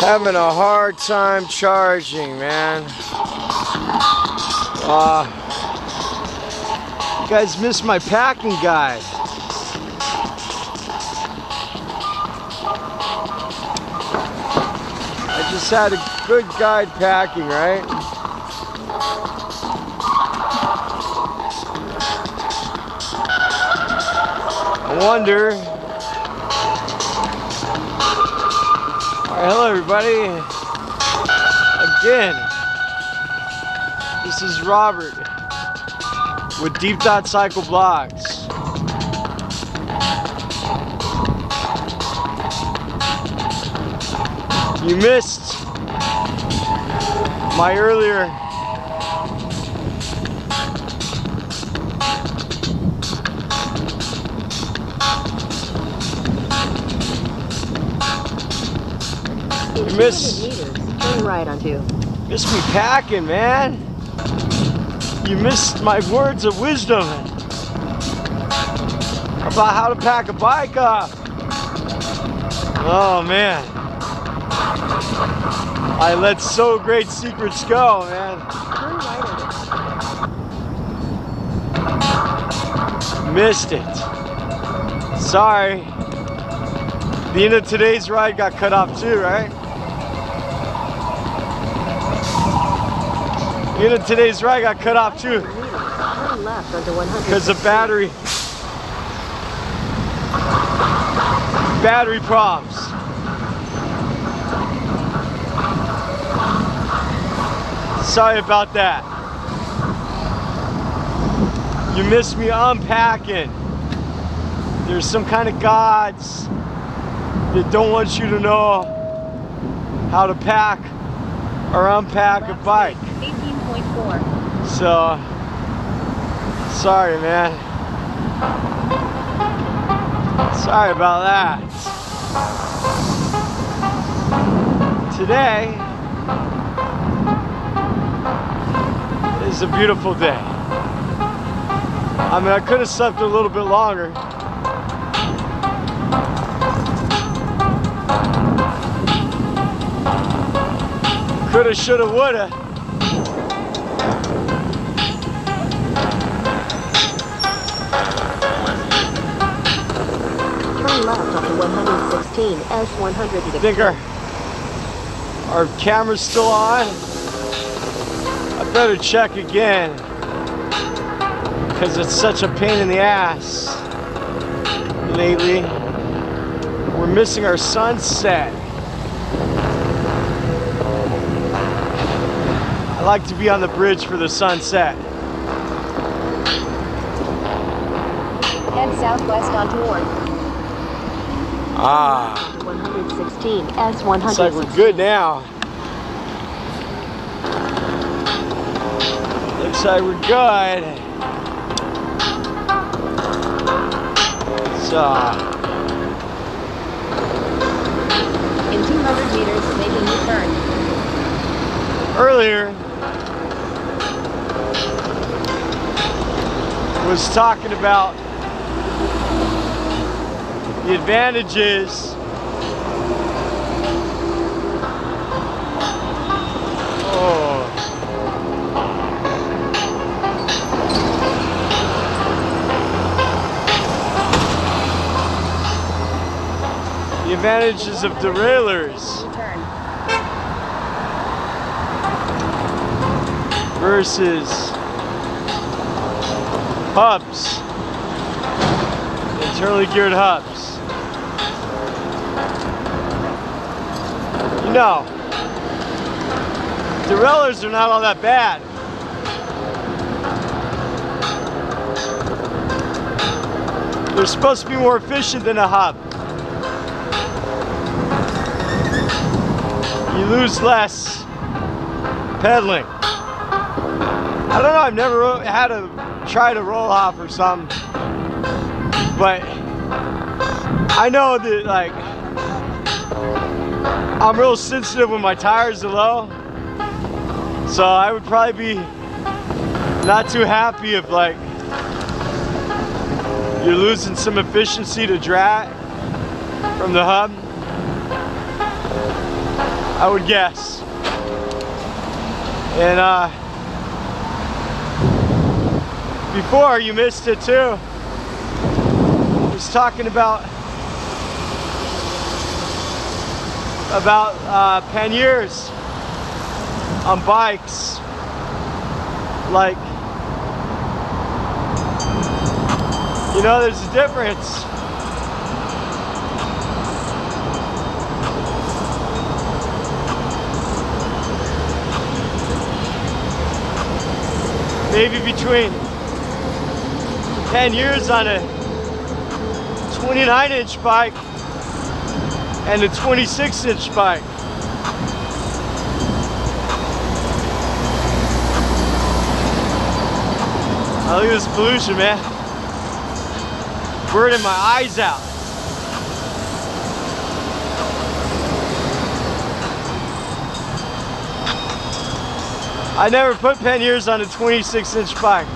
Having a hard time charging, man. You guys missed my packing guide. I just had a good guide packing, right? I wonder. Alright, hello everybody. Again, this is Robert with Deep Thought Cycle Blogs. You missed my earlier turn right onto. Missed me packing, man. You missed my words of wisdom about how to pack a bike up. Oh man, I let so great secrets go, man. Turn right onto. Missed it. Sorry. The end of today's ride got cut off too, right? The end of today's ride got cut off too. Turn left onto 100. Because of battery problems. Sorry about that. You missed me unpacking. There's some kind of gods that don't want you to know how to pack or unpack a bike. 18.4. So, sorry, man. Sorry about that. Today is a beautiful day. I mean, I could have slept a little bit longer. Coulda, shoulda, woulda. Turn left onto 116 S116. I think our camera's still on. I better check again because it's such a pain in the ass lately. We're missing our sunset. I like to be on the bridge for the sunset. Head southwest onto Orn. Ah. 116 S116. Looks like we're good now. Looks like we're good. So. In 200 meters, making the turn. Earlier was talking about the advantages of derailleurs versus hubs, internally geared hubs. You know, derailleurs are not all that bad. They're supposed to be more efficient than a hub. You lose less pedaling. I don't know, I've never had to try to roll off or something, but I know that like I'm real sensitive when my tires are low, so I would probably be not too happy if like you're losing some efficiency to drag from the hub. I would guess. And before, you missed it too. I was talking about panniers on bikes. Like, you know, there's a difference. Maybe between panniers on a 29-inch bike and a 26-inch bike. Oh, look at this pollution, man. Burning my eyes out. I never put panniers on a 26-inch bike.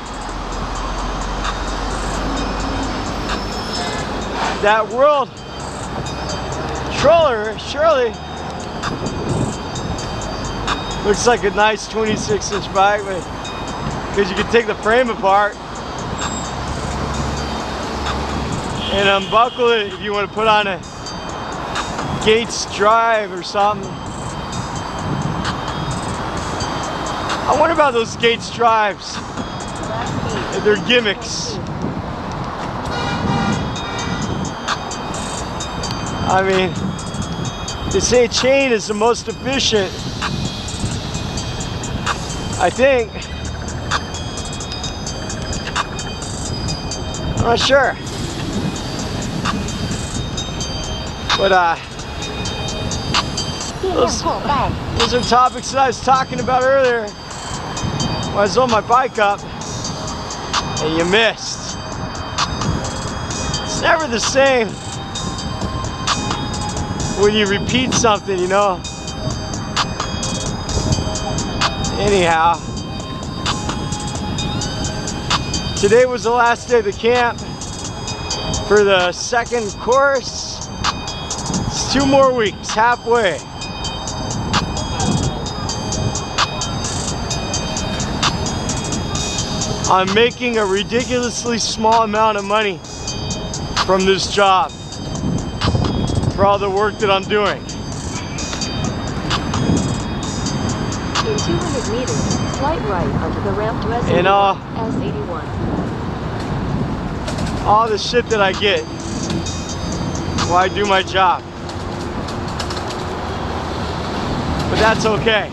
That World Troller, Surly, looks like a nice 26-inch bike, because you can take the frame apart and unbuckle it if you want to put on a Gates drive or something. I wonder about those Gates drives. They're gimmicks. I mean, they say chain is the most efficient. I think. I'm not sure. But those are topics that I was talking about earlier when I was on my bike up and you missed. It's never the same when you repeat something, you know. Anyhow, today was the last day of the camp for the second course. It's 2 more weeks, halfway. I'm making a ridiculously small amount of money from this job for all the work that I'm doing. In 200 meters, slight right onto the ramp to S81. And S81. all the shit that I get while I do my job. But that's okay.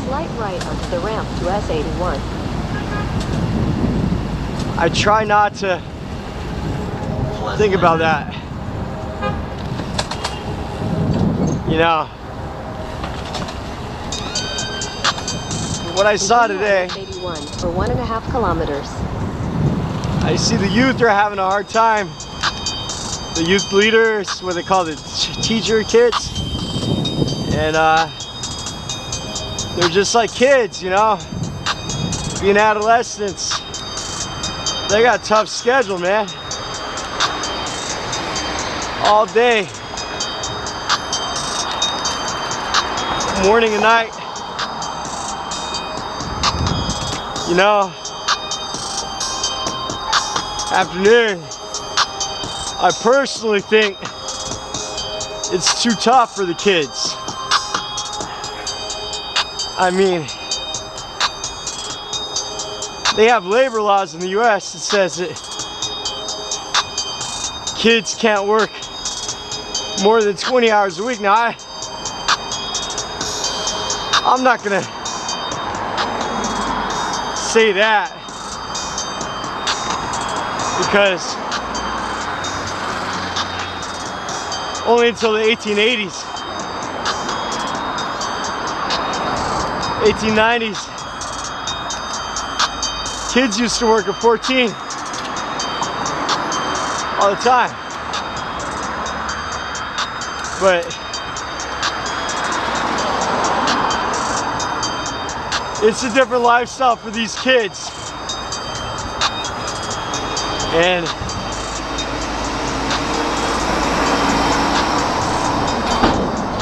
Slight right onto the ramp to S81. I try not to think about that. You know, what I saw today, 81 for 1.5 kilometers. I see the youth are having a hard time. The youth leaders, what they call the teacher kids, and they're just like kids, you know, being adolescents. They got a tough schedule, man. All day, morning and night. You know, afternoon. I personally think it's too tough for the kids. I mean, they have labor laws in the US that says that kids can't work more than 20 hours a week. Now, I'm not gonna say that because only until the 1880s, 1890s, kids used to work at 14 all the time. But it's a different lifestyle for these kids. And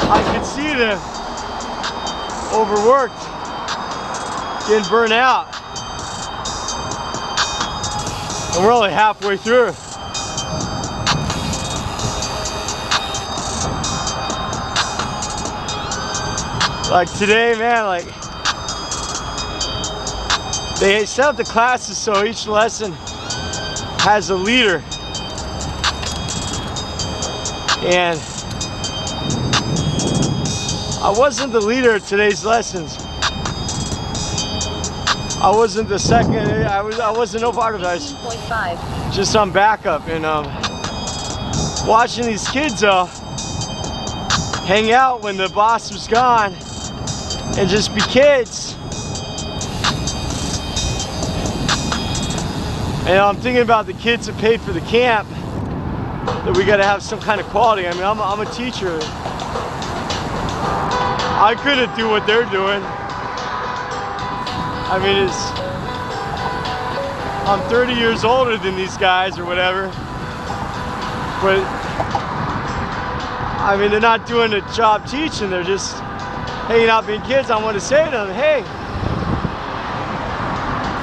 I can see them overworked, getting burnt out. And we're only halfway through. Like today, man, like they set up the classes so each lesson has a leader. And I wasn't the leader of today's lessons. I wasn't the second. I wasn't no part of it. I was just on backup, and watching these kids hang out when the boss was gone and just be kids. And I'm thinking about the kids that paid for the camp, that we got to have some kind of quality. I mean, I'm a teacher. I couldn't do what they're doing. I mean, I'm 30 years older than these guys or whatever, but I mean, they're not doing a job teaching, they're just hanging out being kids. I want to say to them, hey,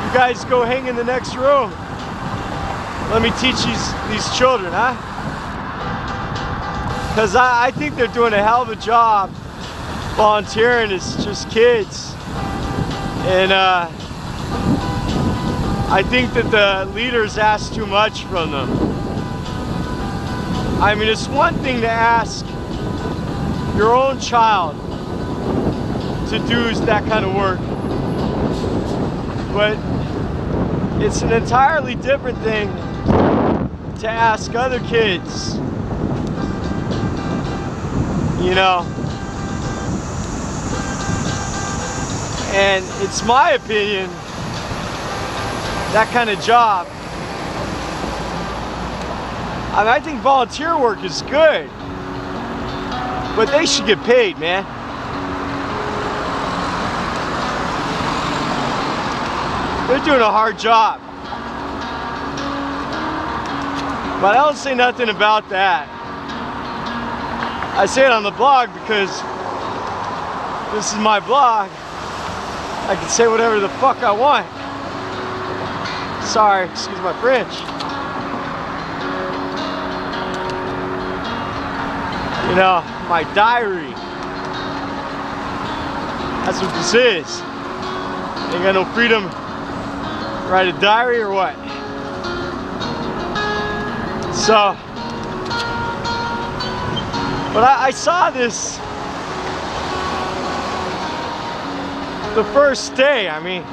you guys go hang in the next room. Let me teach these children, huh? Because I think they're doing a hell of a job volunteering as just kids. And I think that the leaders ask too much from them. I mean, it's one thing to ask your own child to do that kind of work, but it's an entirely different thing to ask other kids, you know. And it's my opinion, that kind of job, I mean, I think volunteer work is good, but they should get paid, man. They're doing a hard job. But I don't say nothing about that. I say it on the blog because this is my blog. I can say whatever the fuck I want. Sorry, excuse my French. You know, my diary. That's what this is. Ain't got no freedom to write a diary or what? So, but I saw this the first day, I mean.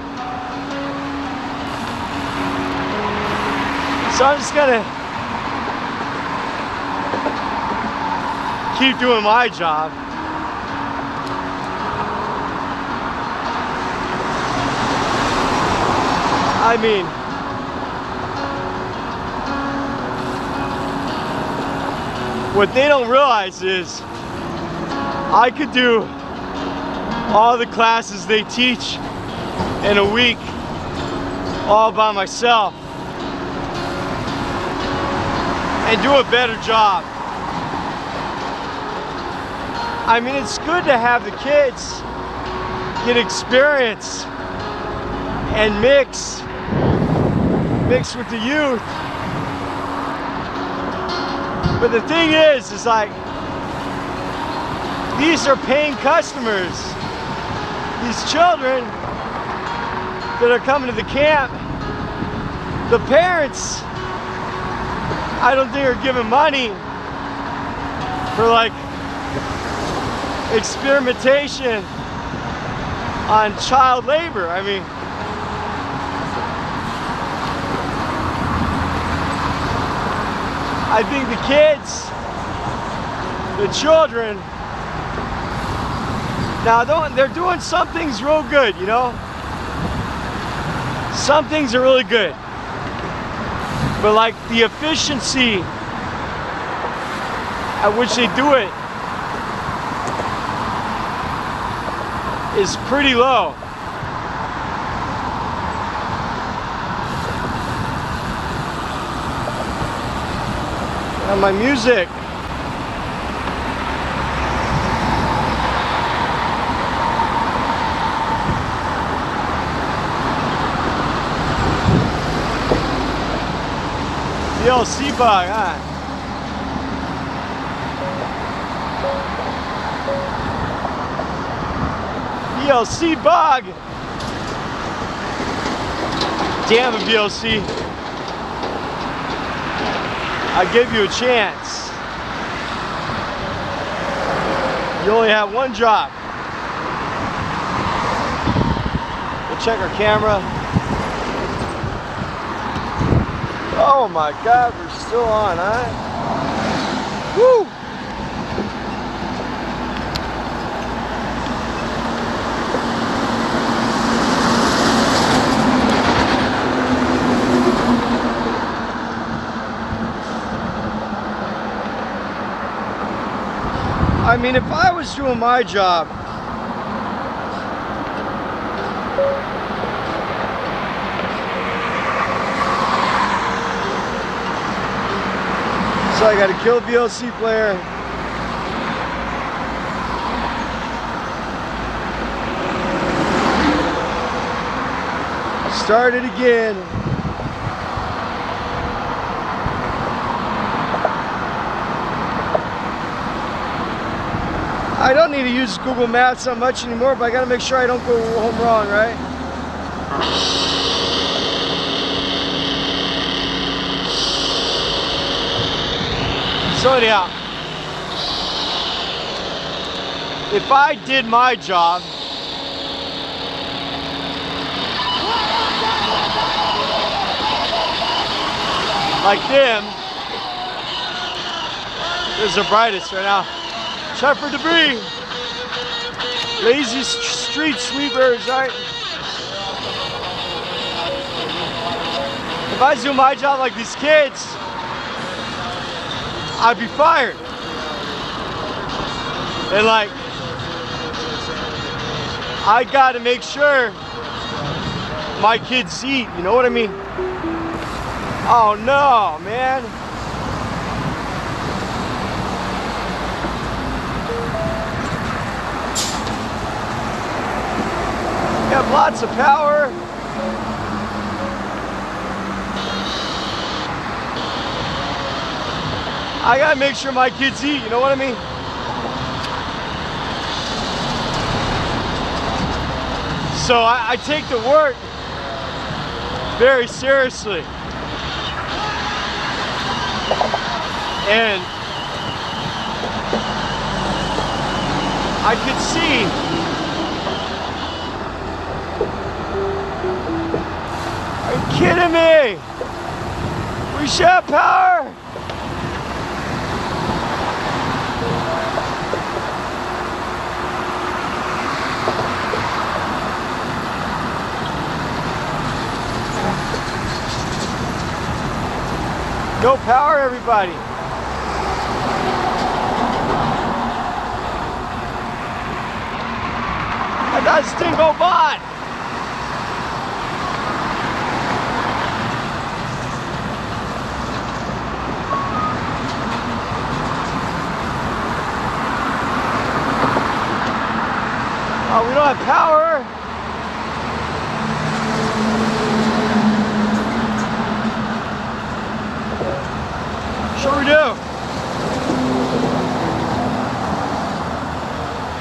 So I'm just gonna keep doing my job. I mean, what they don't realize is I could do all the classes they teach in a week all by myself and do a better job. I mean, it's good to have the kids get experience and mix with the youth. But the thing is like, these are paying customers. These children that are coming to the camp, the parents, I don't think are giving money for like experimentation on child labor. I mean, I think the kids, the children, now they're doing some things real good, you know? Some things are really good. But like the efficiency at which they do it is pretty low. And my music. VLC bug, huh? VLC bug! Damn it, VLC. I gave you a chance. You only have one job. We'll check our camera. Oh my God, we're still on, huh? Woo! I mean, if I was doing my job, so I got to kill a VLC player. Start it again. I don't need to use Google Maps that much anymore, but I gotta make sure I don't go home wrong, right? So anyhow, if I did my job, like them, there's the brightest right now. Check for debris. Lazy street sweepers, right? If I do my job like these kids, I'd be fired. And like, I gotta make sure my kids eat, you know what I mean? Oh no, man. You have lots of power. I gotta make sure my kids eat, you know what I mean? So I take the work very seriously. And I could see are you kidding me? We should have power. No power, everybody. I got this thing go by. Oh, we don't have power. Sure we do.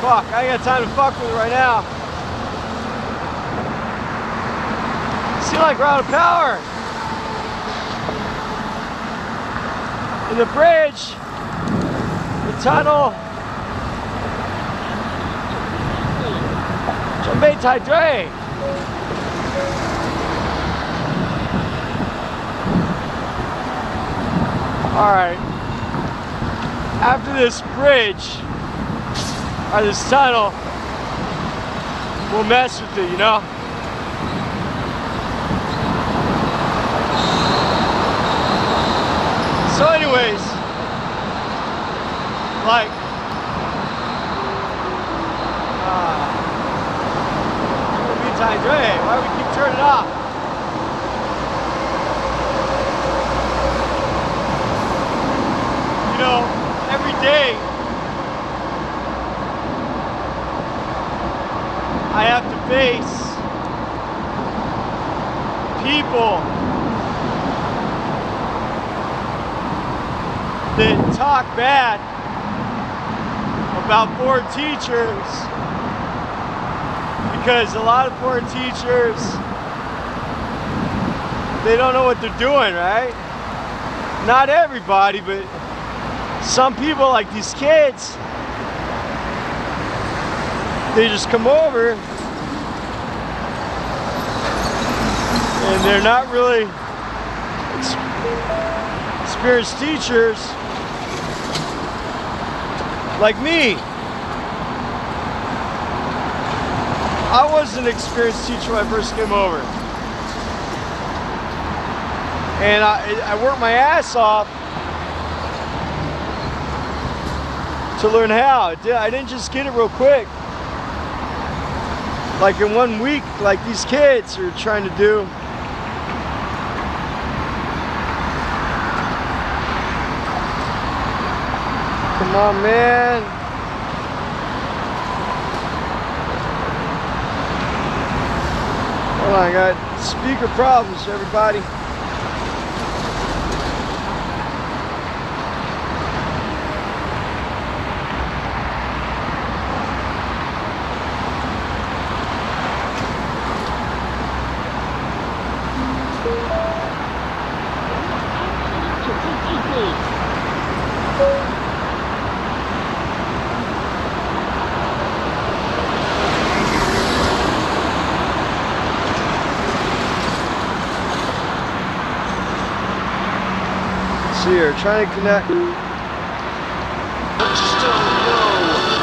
Fuck, I ain't got time to fuck with it right now. Seems like we're out of power. In the bridge, the tunnel. Jambei Tai Dre. All right, after this bridge, or this tunnel, we'll mess with it, you know? So anyways, like, why do we keep turning it off? You know, every day I have to face people talk bad about foreign teachers because a lot of foreign teachers, they don't know what they're doing, right? Not everybody, but some people, like these kids, they just come over and they're not really experienced teachers like me. I was an experienced teacher when I first came over. And I worked my ass off to learn how. I didn't just get it real quick. Like in 1 week, like these kids are trying to do. Come on, man. Hold on, I got speaker problems, everybody. Here, trying to connect. I just don't know.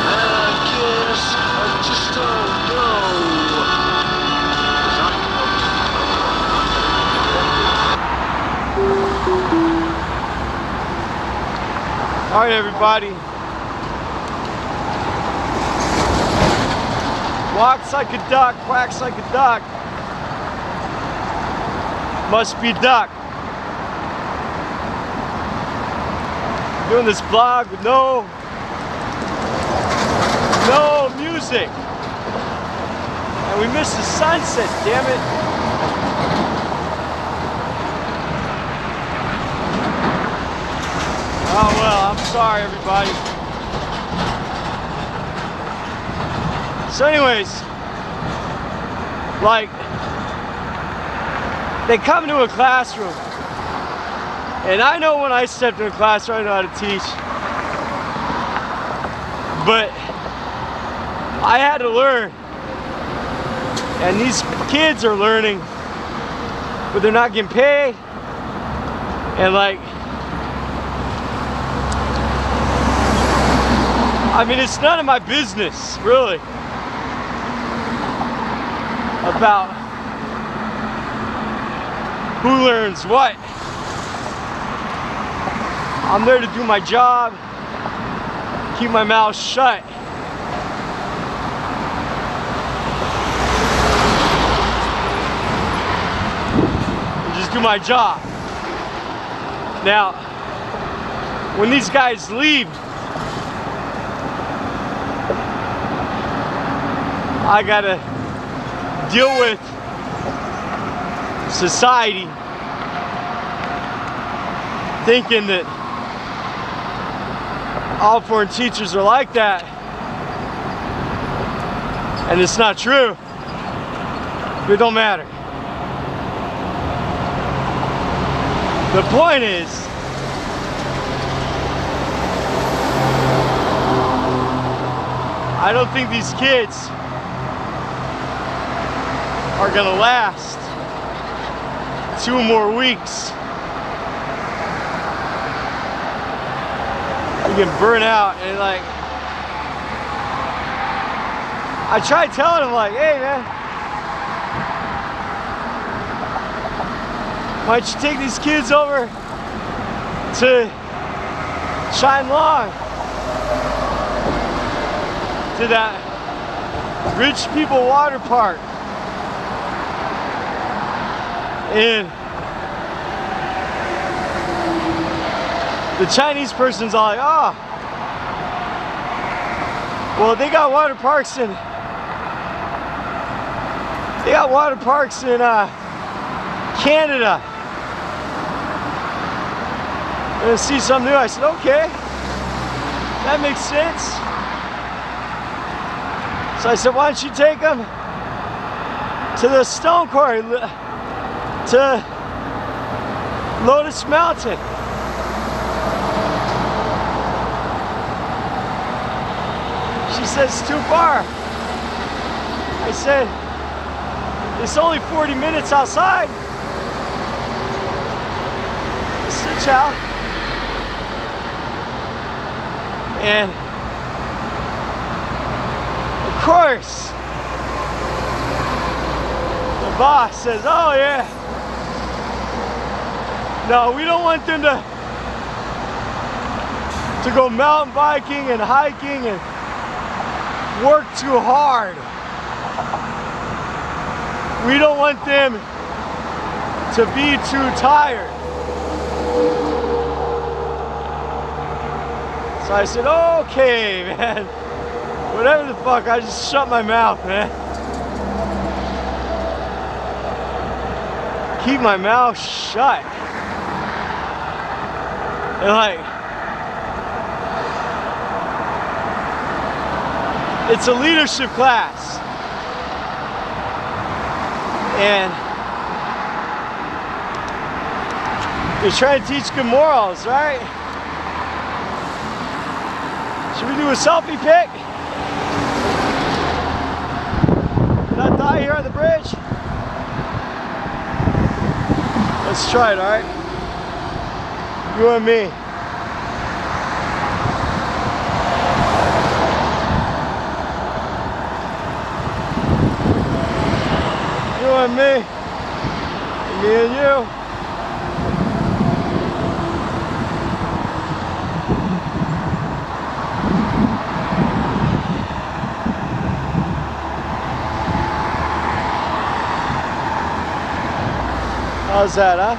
I guess I just don't know. All right, everybody. Walks like a duck, quacks like a duck. Must be duck. Doing this vlog with no music, and we missed the sunset, damn it. Oh well, I'm sorry everybody. So anyways, like, they come into a classroom. And I know when I stepped in a classroom, I know how to teach. But I had to learn. And these kids are learning, but they're not getting paid. And like, I mean, it's none of my business, really, about who learns what. I'm there to do my job, keep my mouth shut. And just do my job. Now, when these guys leave, I gotta deal with society thinking that all foreign teachers are like that, and it's not true. But it don't matter. The point is, I don't think these kids are gonna last 2 more weeks. You can burn out, and like, I tried telling him, like, hey man, why don't you take these kids over to Shine Long, to that rich people water park. And the Chinese person's all like, oh, well, they got water parks in Canada. I'm gonna see something new. I said, okay. That makes sense. So I said, why don't you take them to the stone quarry, to Lotus Mountain? She said, it's too far. I said, it's only 40 minutes outside. Sit out. And of course, the boss says, oh yeah, no, we don't want them to go mountain biking and hiking and work too hard. We don't want them to be too tired. So I said, okay, man. Whatever the fuck, I just shut my mouth, man. Keep my mouth shut. And like, it's a leadership class. And they're trying to teach good morals, right? Should we do a selfie pic? Not die here on the bridge? Let's try it, alright? You and me. You and me. Me and you. How's that, huh?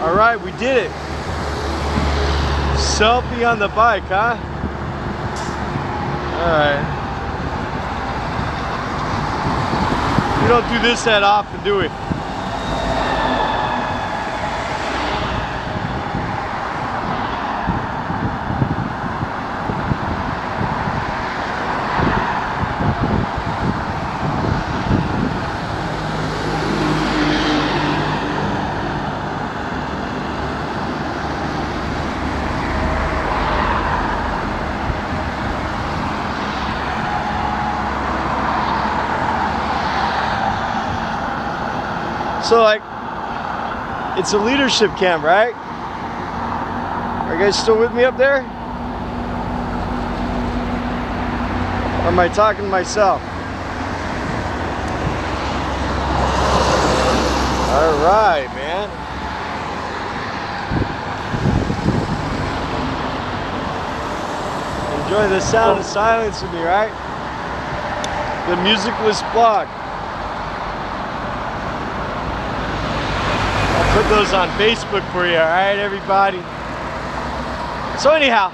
Alright, we did it. Selfie on the bike, huh? Alright. We don't do this that often, do we? So like, it's a leadership camp, right? Are you guys still with me up there? Or am I talking to myself? All right, man. Enjoy the sound of silence with me, right? The musicless block. Put those on Facebook for you, alright, everybody? So anyhow,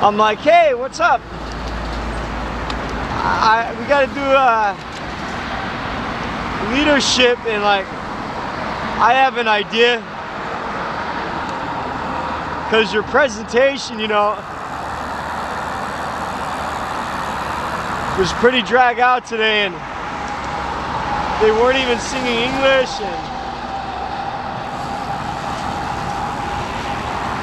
I'm like, hey, what's up? We gotta do leadership, and like, I have an idea, because your presentation, you know, was pretty drag out today, and they weren't even singing English, and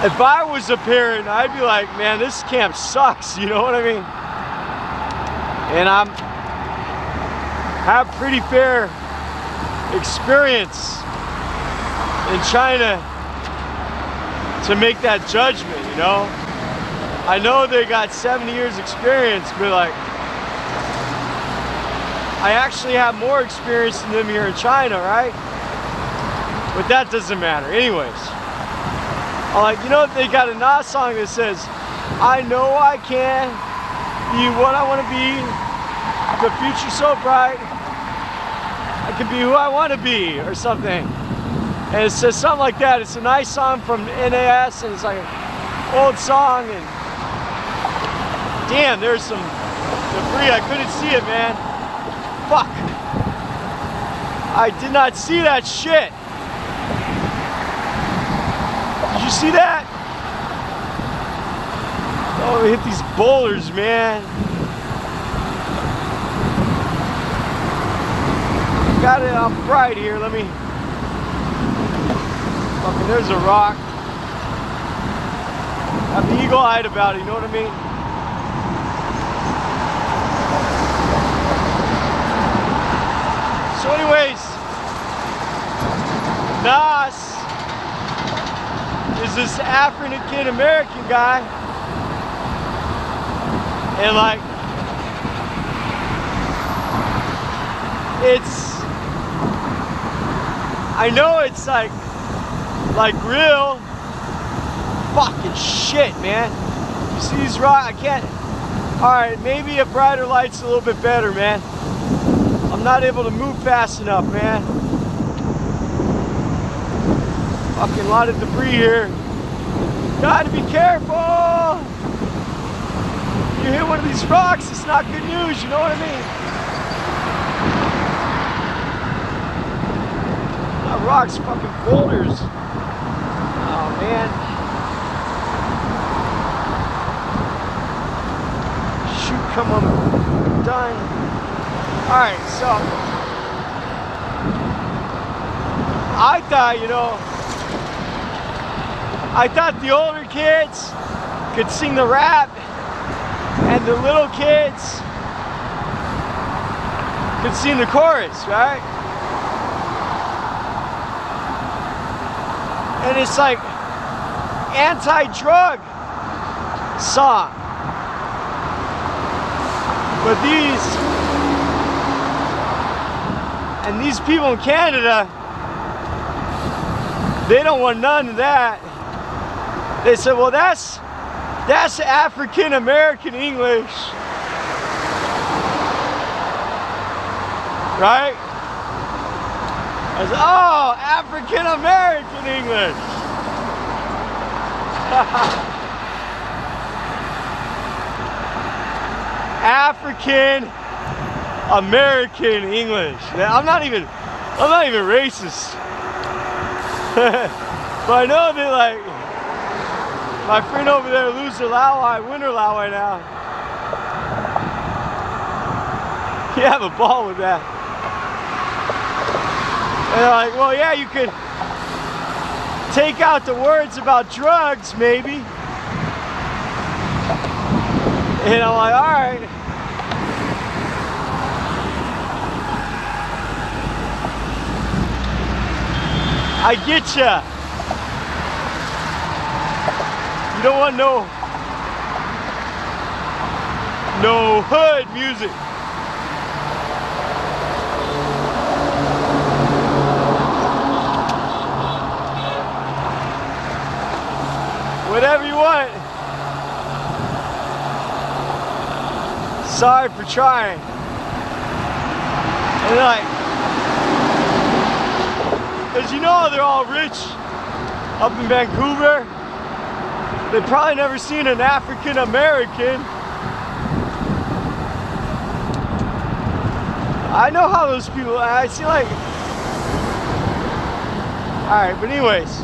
if I was a parent, I'd be like, man, this camp sucks, you know what I mean? And I have pretty fair experience in China to make that judgment, you know? I know they got 70 years experience, but like, I actually have more experience than them here in China, right? But that doesn't matter. Anyways, I'm like, you know, they got a Nas song that says, I know I can be what I want to be, the future's so bright, I can be who I want to be, or something. And it says something like that. It's a nice song from NAS, and it's like an old song, and damn, there's some debris. I couldn't see it, man. Fuck. I did not see that shit. Did you see that? Oh, we hit these boulders, man. Got it on bright here. Let me. Fucking, there's a rock. I'm eagle-eyed about it, you know what I mean? So anyways, Nas is this African American guy, and like, I know it's like real fucking shit, man. You see these rocks? I can't. Alright, maybe a brighter light's a little bit better, man. I'm not able to move fast enough, man. Fucking lot of debris here. Gotta be careful! You hit one of these rocks, it's not good news, you know what I mean? Not rocks, fucking boulders. Oh, man. Shoot, come on. Done. Alright, so I thought, you know, I thought the older kids could sing the rap and the little kids could sing the chorus, right? And it's like anti-drug song. But these people in Canada, they don't want none of that. They said, well, that's African American English, right? I said, oh, African American English. African American English. I'm not even racist. But I know that, like, my friend over there, loser Lawai, winner Lawai now. You have a ball with that. And they're like, well, yeah, you could take out the words about drugs, maybe. And I'm like, all right. I get ya. You don't want no hood music. Whatever you want. Sorry for trying. And like, cause you know they're all rich up in Vancouver. They've probably never seen an African American. I know how those people, I see like, alright, but anyways,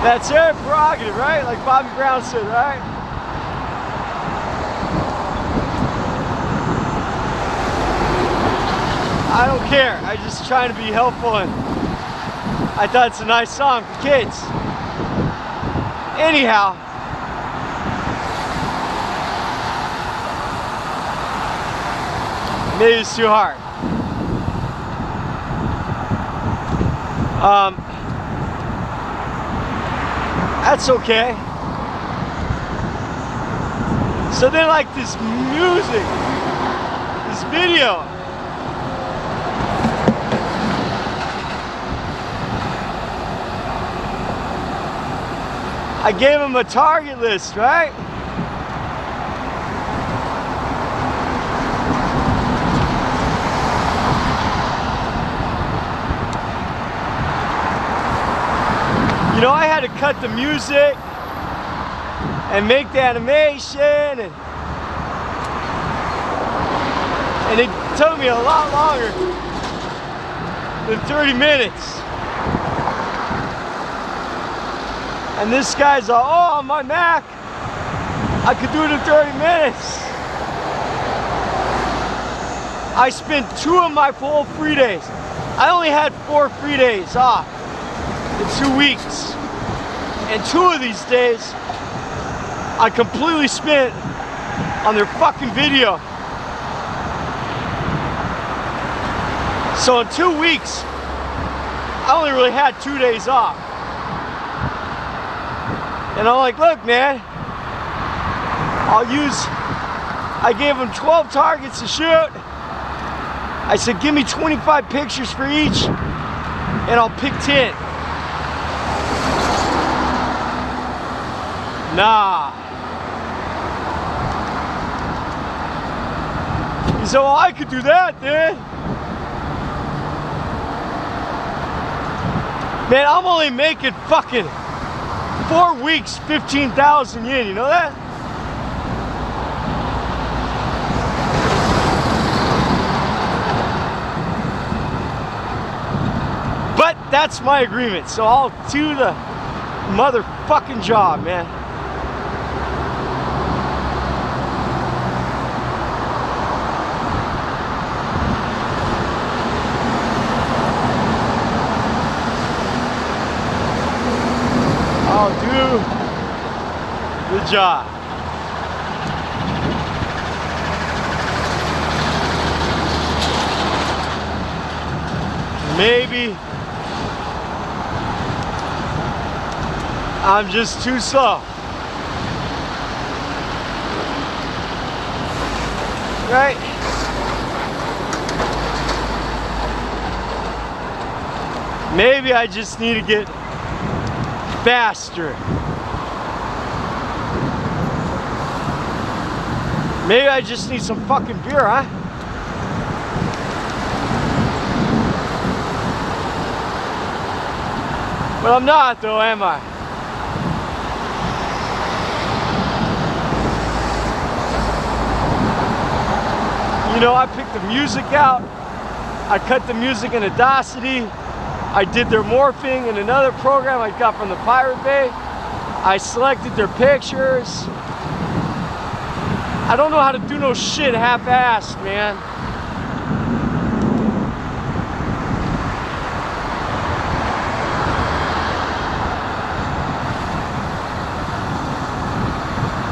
that's their prerogative, right? Like Bobby Brown said, right? I don't care. I just trying to be helpful, and I thought it's a nice song for kids. Anyhow, maybe it's too hard. That's okay. So then, like, this music, this video, I gave him a target list, right? You know, I had to cut the music and make the animation, and it took me a lot longer than 30 minutes. And this guy's like, oh, on my Mac, I could do it in 30 minutes. I spent 2 of my full free days. I only had 4 free days off in 2 weeks. And 2 of these days, I completely spent on their fucking video. So in 2 weeks, I only really had 2 days off. And I'm like, look, man, I gave him 12 targets to shoot. I said, give me 25 pictures for each, and I'll pick 10. Nah. He said, well, I could do that, then. Man, I'm only making fucking 4 weeks, 15,000 yen, you know that? But that's my agreement, so I'll do the motherfucking job, man. I'll do the job. Maybe I'm just too slow. Right? Maybe I just need to get faster. Maybe I just need some fucking beer, huh? But I'm not though, am I? You know, I picked the music out. I cut the music in Audacity. I did their morphing in another program I got from the Pirate Bay. I selected their pictures. I don't know how to do no shit half-assed, man.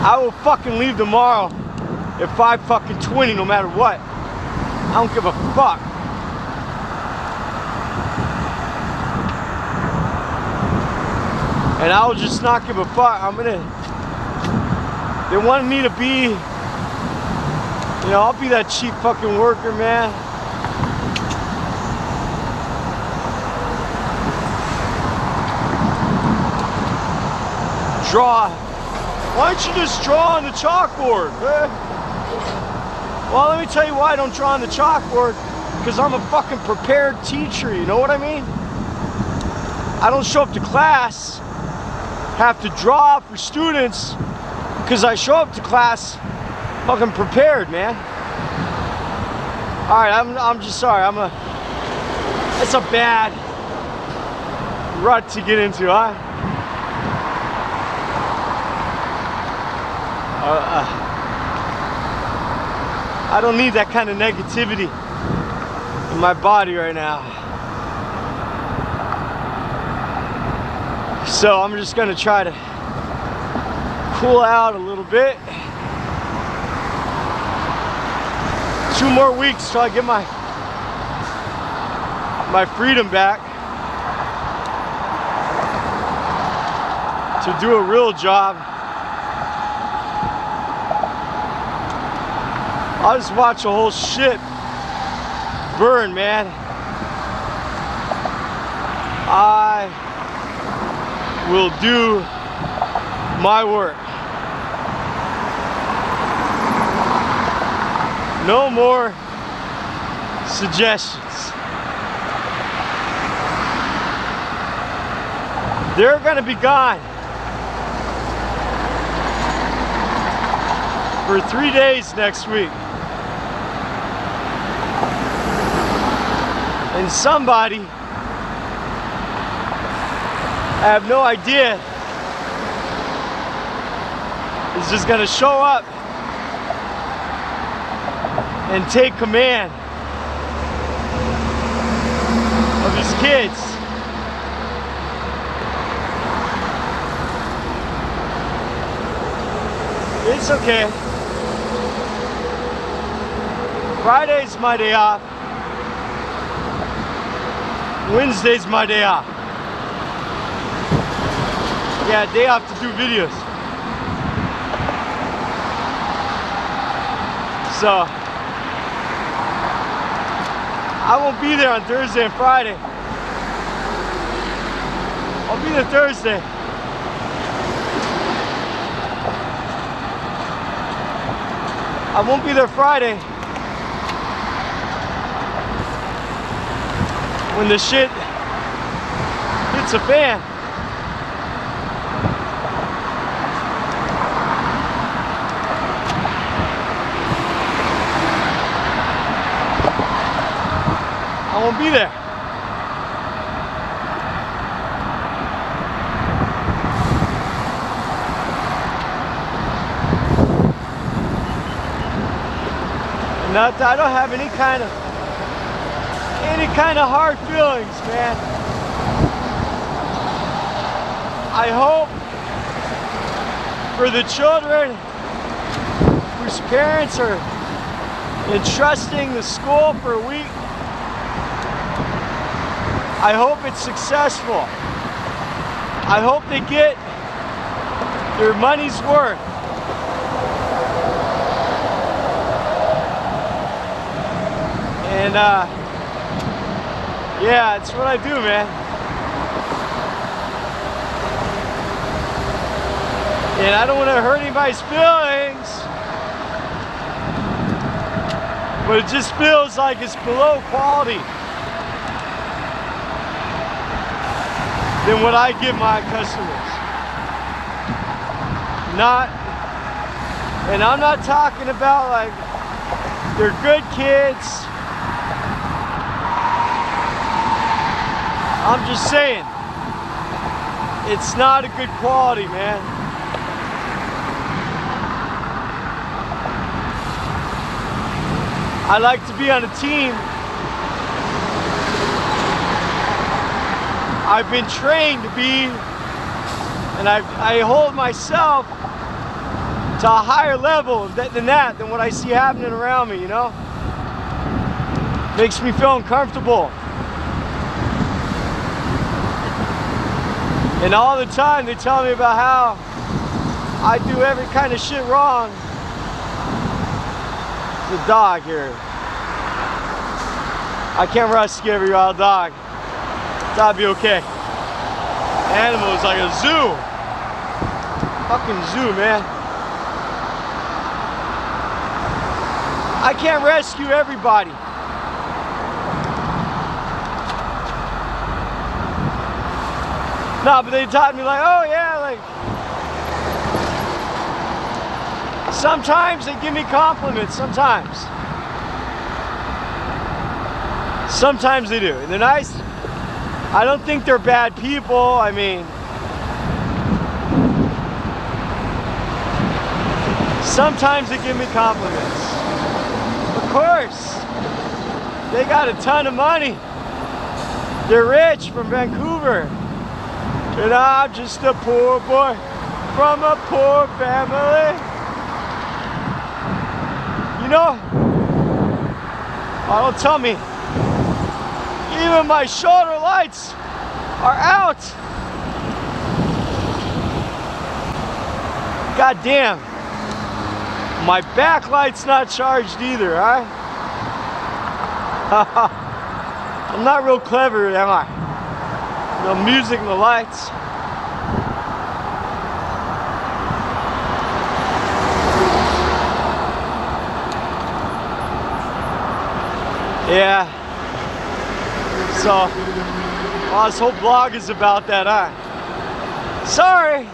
I will fucking leave tomorrow at 5:20 no matter what. I don't give a fuck. And I will just not give a fuck. They wanted me to be, you know, I'll be that cheap fucking worker, man. Draw. Why don't you just draw on the chalkboard, man? Well, let me tell you why I don't draw on the chalkboard. Because I'm a fucking prepared teacher, you know what I mean? I don't show up to class, have to draw for students, because I show up to class fucking prepared, man. Alright, I'm just sorry. It's a bad rut to get into, huh? I don't need that kind of negativity in my body right now. So I'm just gonna try to cool out a little bit. 2 more weeks till I get my freedom back to do a real job. I'll just watch the whole shit burn, man. I will do my work. No more suggestions. They're gonna be gone for 3 days next week. And somebody, I have no idea, is just gonna show up and take command of these kids. It's okay. Friday's my day off. Wednesday's my day off. Yeah, day off to do videos. So I won't be there on Thursday and Friday. I'll be there Thursday. I won't be there Friday when the shit hits a fan. I won't be there. Not, I don't have any kind of hard feelings, man. I hope for the children whose parents are entrusting the school for a week, I hope it's successful. I hope they get their money's worth. And yeah, it's what I do, man. And I don't want to hurt anybody's feelings, but it just feels like it's below quality than what I give my customers. And I'm not talking about like they're good kids. I'm just saying, it's not a good quality, man. I like to be on a team. I've been trained to be, and I hold myself to a higher level than what I see happening around me, you know? Makes me feel uncomfortable. And all the time they tell me about how I do every kind of shit wrong. There's a dog here. I can't rescue every wild dog. That'd be okay. Animal is like a zoo. Fucking zoo, man. I can't rescue everybody. No, but they taught me like, oh yeah, like sometimes they give me compliments, sometimes. Sometimes they do, and they're nice. I don't think they're bad people, I mean, sometimes they give me compliments. Of course, they got a ton of money. They're rich from Vancouver. And I'm just a poor boy from a poor family. You know, oh, don't tell me. Even my shoulder lights are out. God damn. My backlight's not charged either, huh? I'm not real clever, am I? No music, no lights. So, well, this whole vlog is about that, huh? Sorry!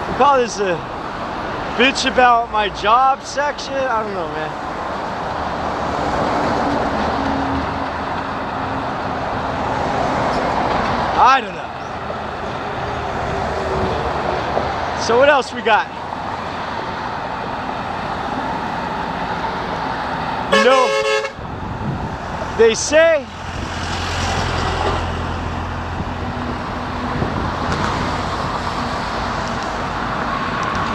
You call this a bitch about my job section? I don't know, man. I don't know. So what else we got? You know, they say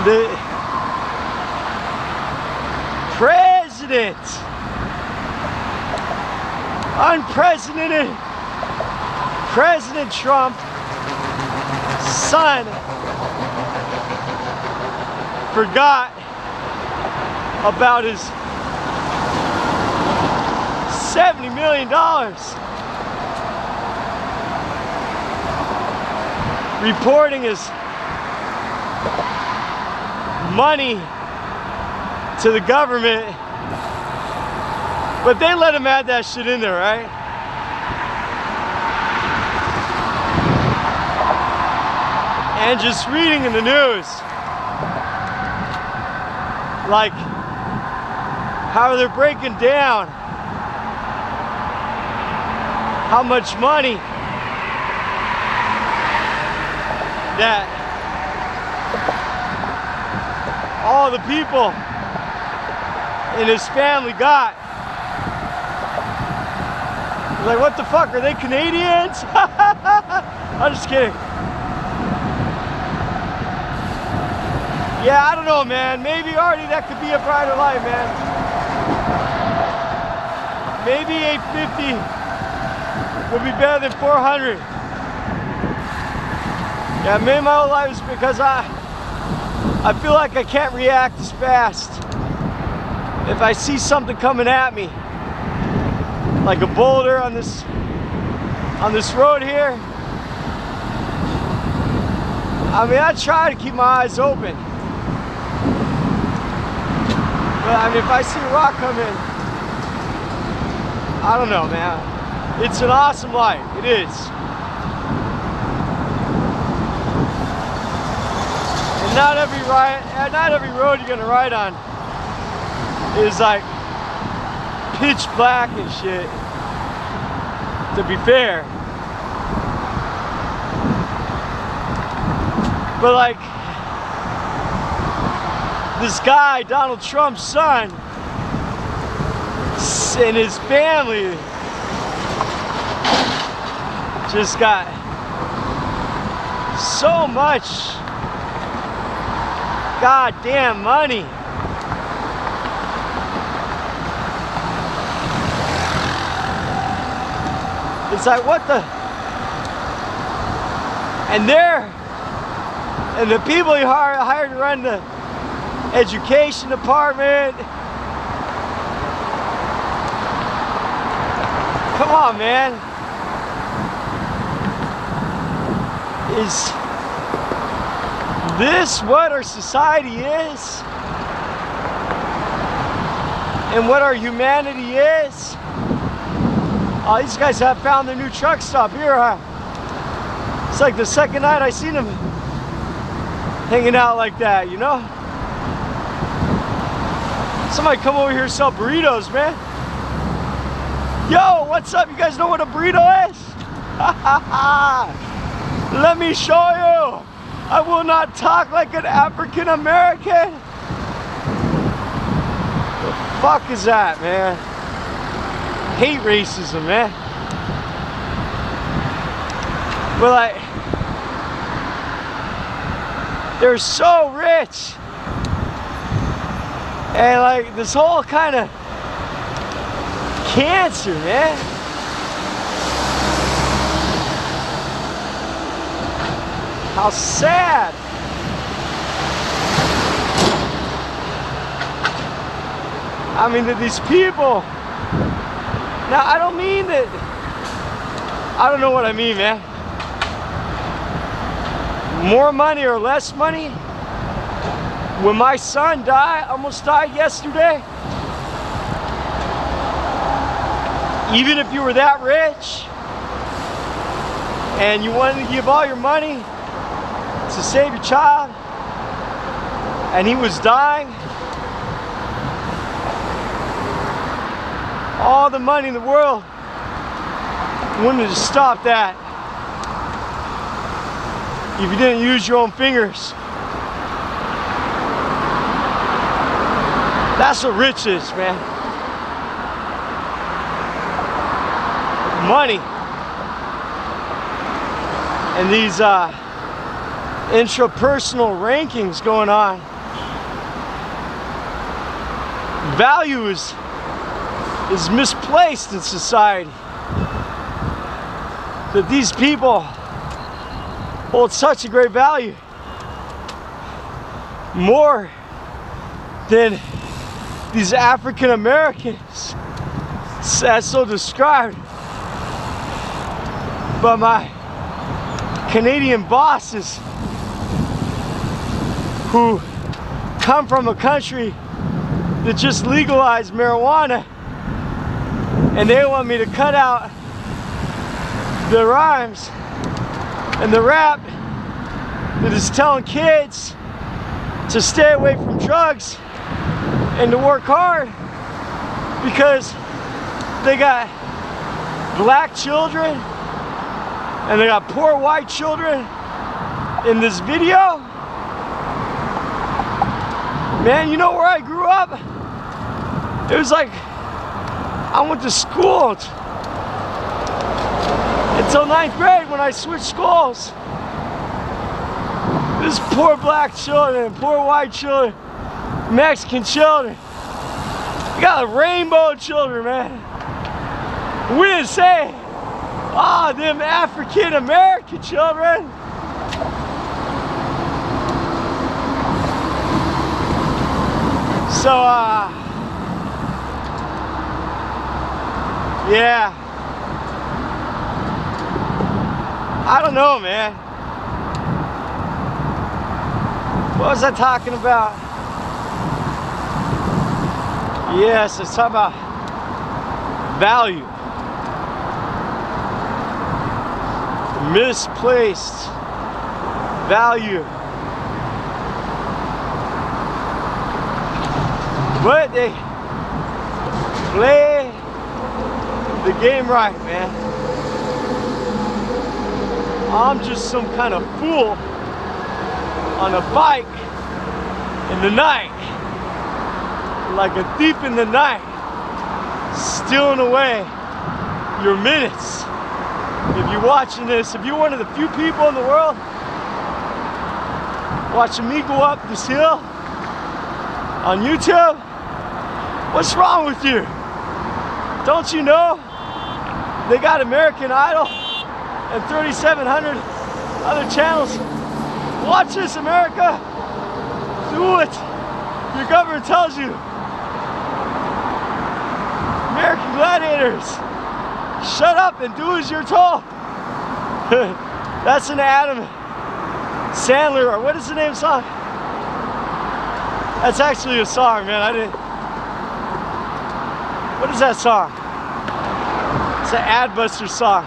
the president, unprecedented President Trump's son forgot about his $70 million reporting his money to the government, but they let him add that shit in there, right? And just reading in the news, like how they're breaking down how much money that all the people in his family got. Like, what the fuck, are they Canadians? I'm just kidding. Yeah, I don't know, man. Maybe Artie, that could be a brighter light, man. Maybe 850 would be better than 400. Yeah, maybe my whole life is because I feel like I can't react as fast if I see something coming at me, like a boulder on this road here. I mean, I try to keep my eyes open. But I mean, if I see a rock come in, I don't know, man. It's an awesome light. It is. And not every road you're gonna ride on is like pitch black and shit, to be fair. But like, this guy, Donald Trump's son, and his family just got so much goddamn money. It's like, what the? And the people he hired to run the education department. Come on, man. Is this what our society is? And what our humanity is? Oh, these guys have found their new truck stop here, huh? It's like the second night I seen them hanging out like that, you know? Somebody come over here and sell burritos, man. Yo, what's up? You guys know what a burrito is? Let me show you. I will not talk like an African American. The fuck is that, man? Hate racism, man. But like, they're so rich. And like this whole kind of cancer, man. How sad. I mean, that these people. Now, I don't mean that. I don't know what I mean, man. More money or less money? When my son almost died yesterday, even if you were that rich and you wanted to give all your money to save your child and he was dying, all the money in the world wouldn't have stopped that if you didn't use your own fingers. That's what rich is, man. Money. And these intrapersonal rankings going on. Value is misplaced in society. That these people hold such a great value. More than these African Americans, as so described by my Canadian bosses who come from a country that just legalized marijuana, and they want me to cut out the rhymes and the rap that is telling kids to stay away from drugs and to work hard because they got black children and they got poor white children in this video. Man, you know where I grew up? It was like I went to school until 9th grade when I switched schools. There's poor black children, poor white children, Mexican children. You got rainbow children, man. We didn't say, ah, them African American children. So, yeah. I don't know, man. What was I talking about? Yes, it's talking about value. Misplaced value. But they play the game right, man. I'm just some kind of fool on a bike in the night, like a thief in the night, stealing away your minutes. If you're watching this, if you're one of the few people in the world watching me go up this hill on YouTube, what's wrong with you? Don't you know they got American Idol and 3,700 other channels? Watch this, America. Do what your government tells you. American Gladiators, shut up and do as you're told. That's an Adam Sandler, or what is the name of the song? That's actually a song, man. I didn't. What is that song? It's an Adbuster song.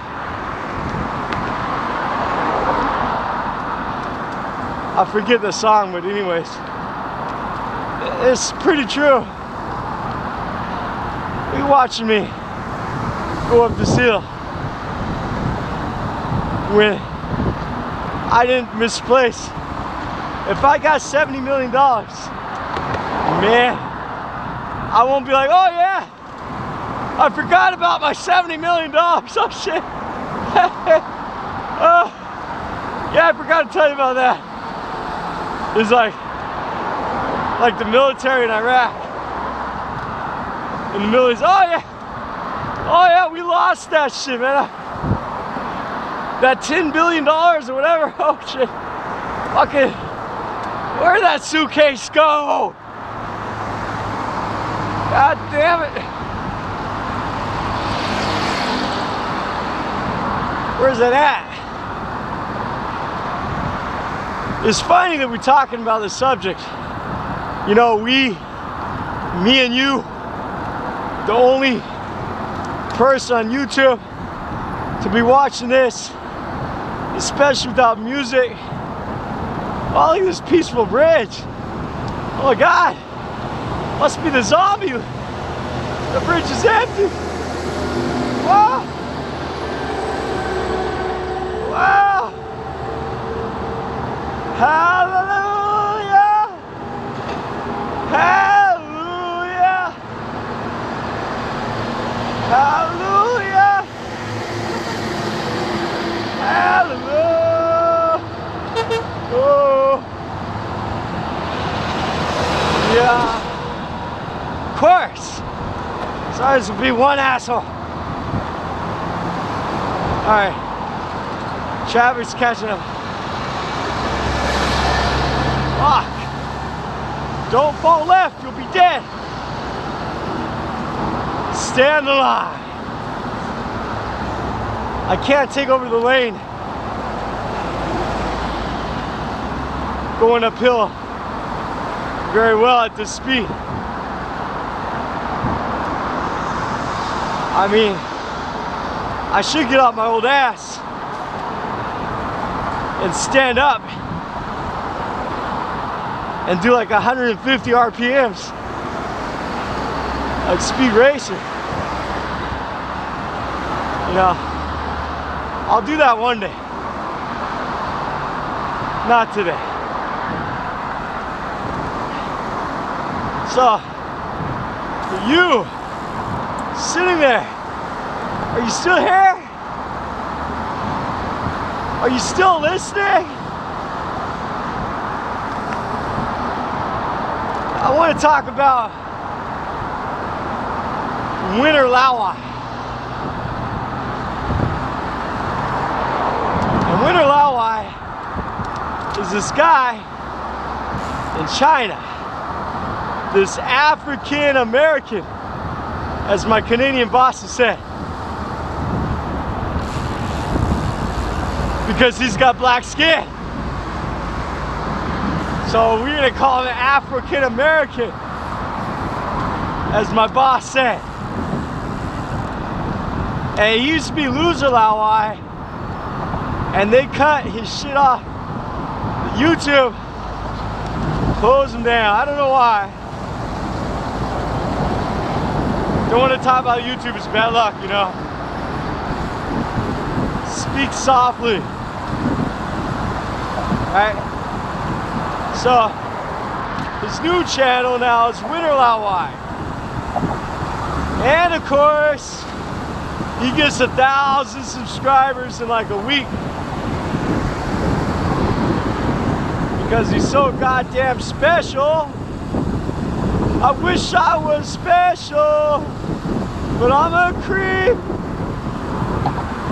I forget the song, but anyways, it's pretty true. You watching me go up this hill when I didn't misplace. If I got $70 million, man, I won't be like, oh yeah, I forgot about my $70 million. Oh shit. Oh, yeah, I forgot to tell you about that. It's like the military in Iraq. In the Middle East, oh yeah, we lost that shit, man. That $10 billion or whatever, oh shit. Fucking, where'd that suitcase go? God damn it. Where's that at? It's funny that we're talking about this subject. You know, me and you, the only person on YouTube to be watching this, especially without music. Oh, look at this peaceful bridge. Oh my God, must be the zombie. The bridge is empty. Wow. Wow. Hallelujah. Hallelujah. Hallelujah. Hallelujah. Oh. Yeah. Of course. Sorry, this will be one asshole. Alright. Traffic's catching up. Fuck. Don't fall left, you'll be dead. Stand the line. I can't take over the lane. Going uphill very well at this speed. I mean, I should get off my old ass and stand up and do like 150 RPMs like speed racer. You know, I'll do that one day. Not today. So, for you sitting there, are you still here? Are you still listening? I want to talk about winter Laowai. And winter Laowai is this guy in China, this African American, as my Canadian boss has said, because he's got black skin. So we're gonna call him African American, as my boss said. And he used to be loser Laowai, and they cut his shit off YouTube, closed him down. I don't know why. Don't want to talk about YouTube, it's bad luck, you know. Speak softly. Alright? So, his new channel now is Winter Laowai. And of course, he gets 1,000 subscribers in like a week. Because he's so goddamn special. I wish I was special, but I'm a creep.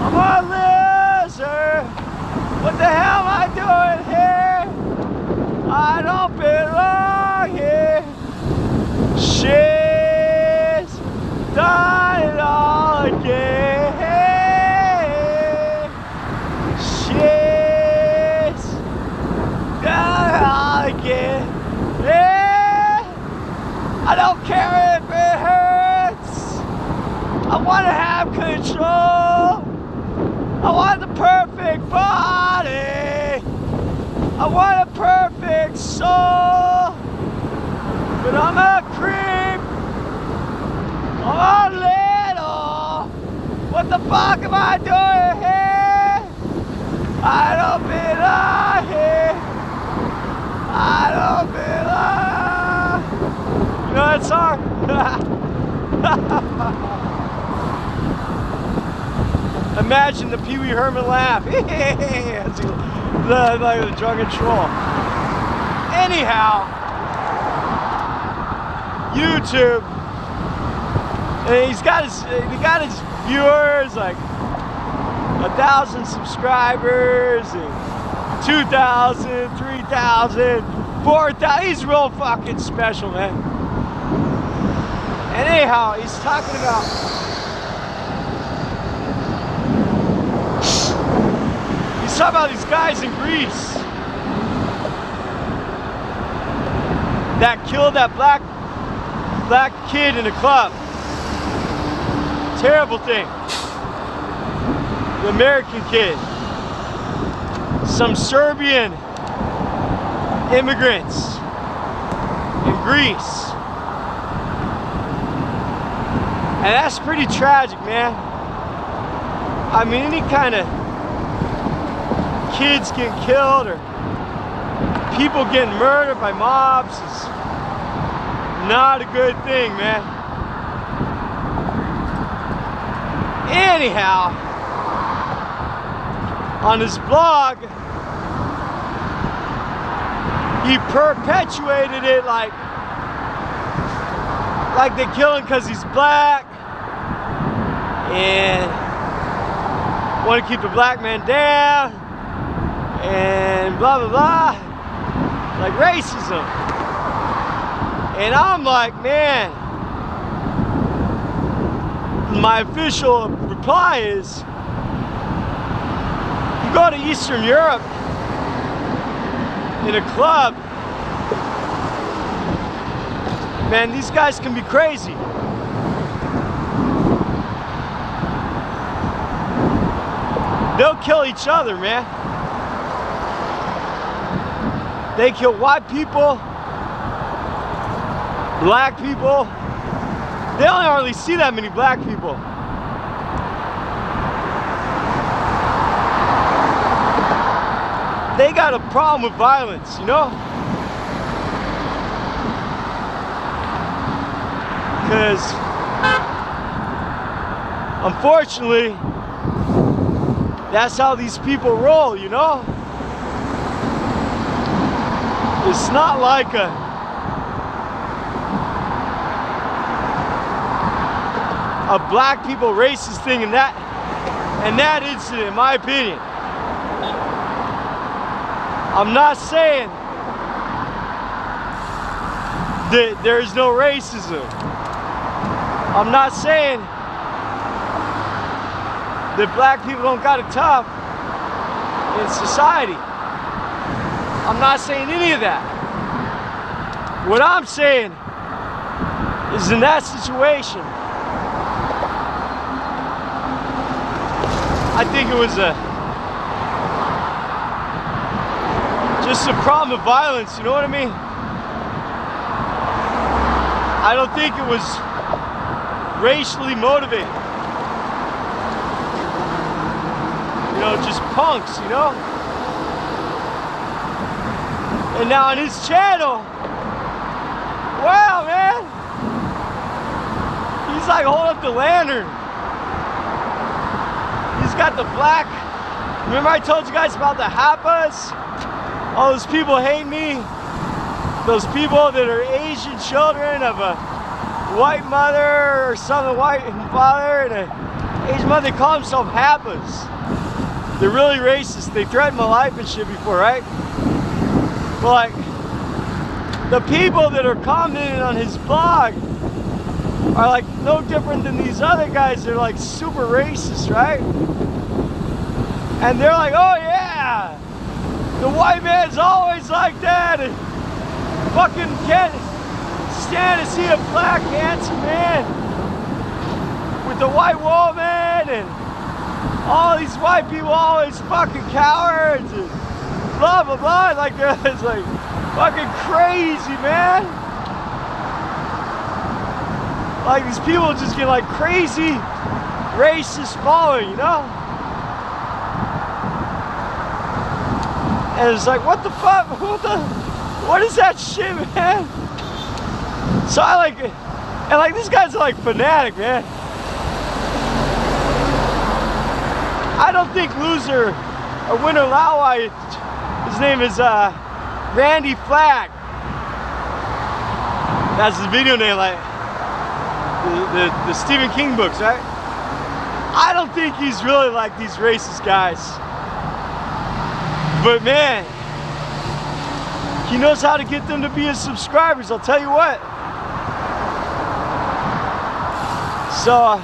I'm a loser. What the hell am I doing here? I don't belong here. She's done it all again. She's done it all again. Yeah. I don't care if it hurts. I want to have control. I want the perfect body. I want a perfect soul. But I'm a creep. I'm a little. What the fuck am I doing here? I don't belong here. I don't belong. You know that song? Imagine the Pee Wee Herman laugh. Like the drunken troll. Anyhow, YouTube, and he got his viewers like 1,000 subscribers and 2,000, 3,000, 4,000. He's real fucking special, man. And anyhow, he's talking about these guys in Greece that killed that black kid in a club. Terrible thing. The American kid. Some Serbian immigrants in Greece. And that's pretty tragic, man. I mean, any kind of kids getting killed or people getting murdered by mobs is not a good thing, man. Anyhow, on his blog, he perpetuated it like they kill him because he's black and want to keep the black man down and blah blah blah, like racism. And I'm like, man, my official reply is, you go to Eastern Europe in a club, man, these guys can be crazy. They'll kill each other, man. They kill white people, black people. They only hardly see that many black people. They got a problem with violence, you know? Because unfortunately, that's how these people roll, you know? It's not like a black people racist thing in that incident, in my opinion. I'm not saying that there is no racism. I'm not saying that black people don't got it tough in society. I'm not saying any of that. What I'm saying is, in that situation, I think it was just a problem of violence, you know what I mean? I don't think it was racially motivated. You know, just punks, you know? And now on his channel, wow, man, he's like holding up the lantern. He's got the black, remember I told you guys about the Hapas? All those people hate me. Those people that are Asian children of a white mother or some white father and an Asian mother, they call themselves Hapas. They're really racist. They threatened my life and shit before, right? But like, the people that are commenting on his blog are like no different than these other guys. They're like super racist, right? And they're like, oh yeah, the white man's always like that, and fucking can't stand to see a black handsome man with a white woman, and all these white people always fucking cowards, and blah blah blah. Like, it's like fucking crazy, man. Like, these people just get like crazy racist following, you know? And it's like, what the fuck? What is that shit, man? So I like it. And like, this guy's like fanatic, man. I don't think loser or winner Lawai, his name is Randy Flagg. That's his video name, like the Stephen King books, right? I don't think he's really like these racist guys. But man, he knows how to get them to be his subscribers, I'll tell you what. So,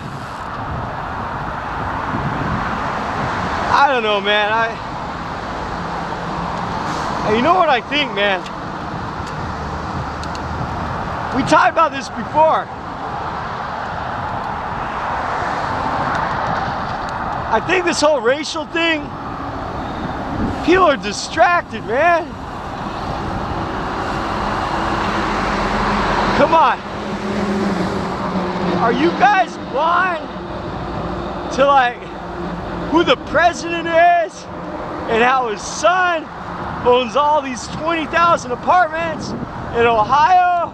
I don't know, man. And you know what I think, man? We talked about this before. I think this whole racial thing, people are distracted, man. Come on. Are you guys blind to like who the president is and how his son owns all these 20,000 apartments in Ohio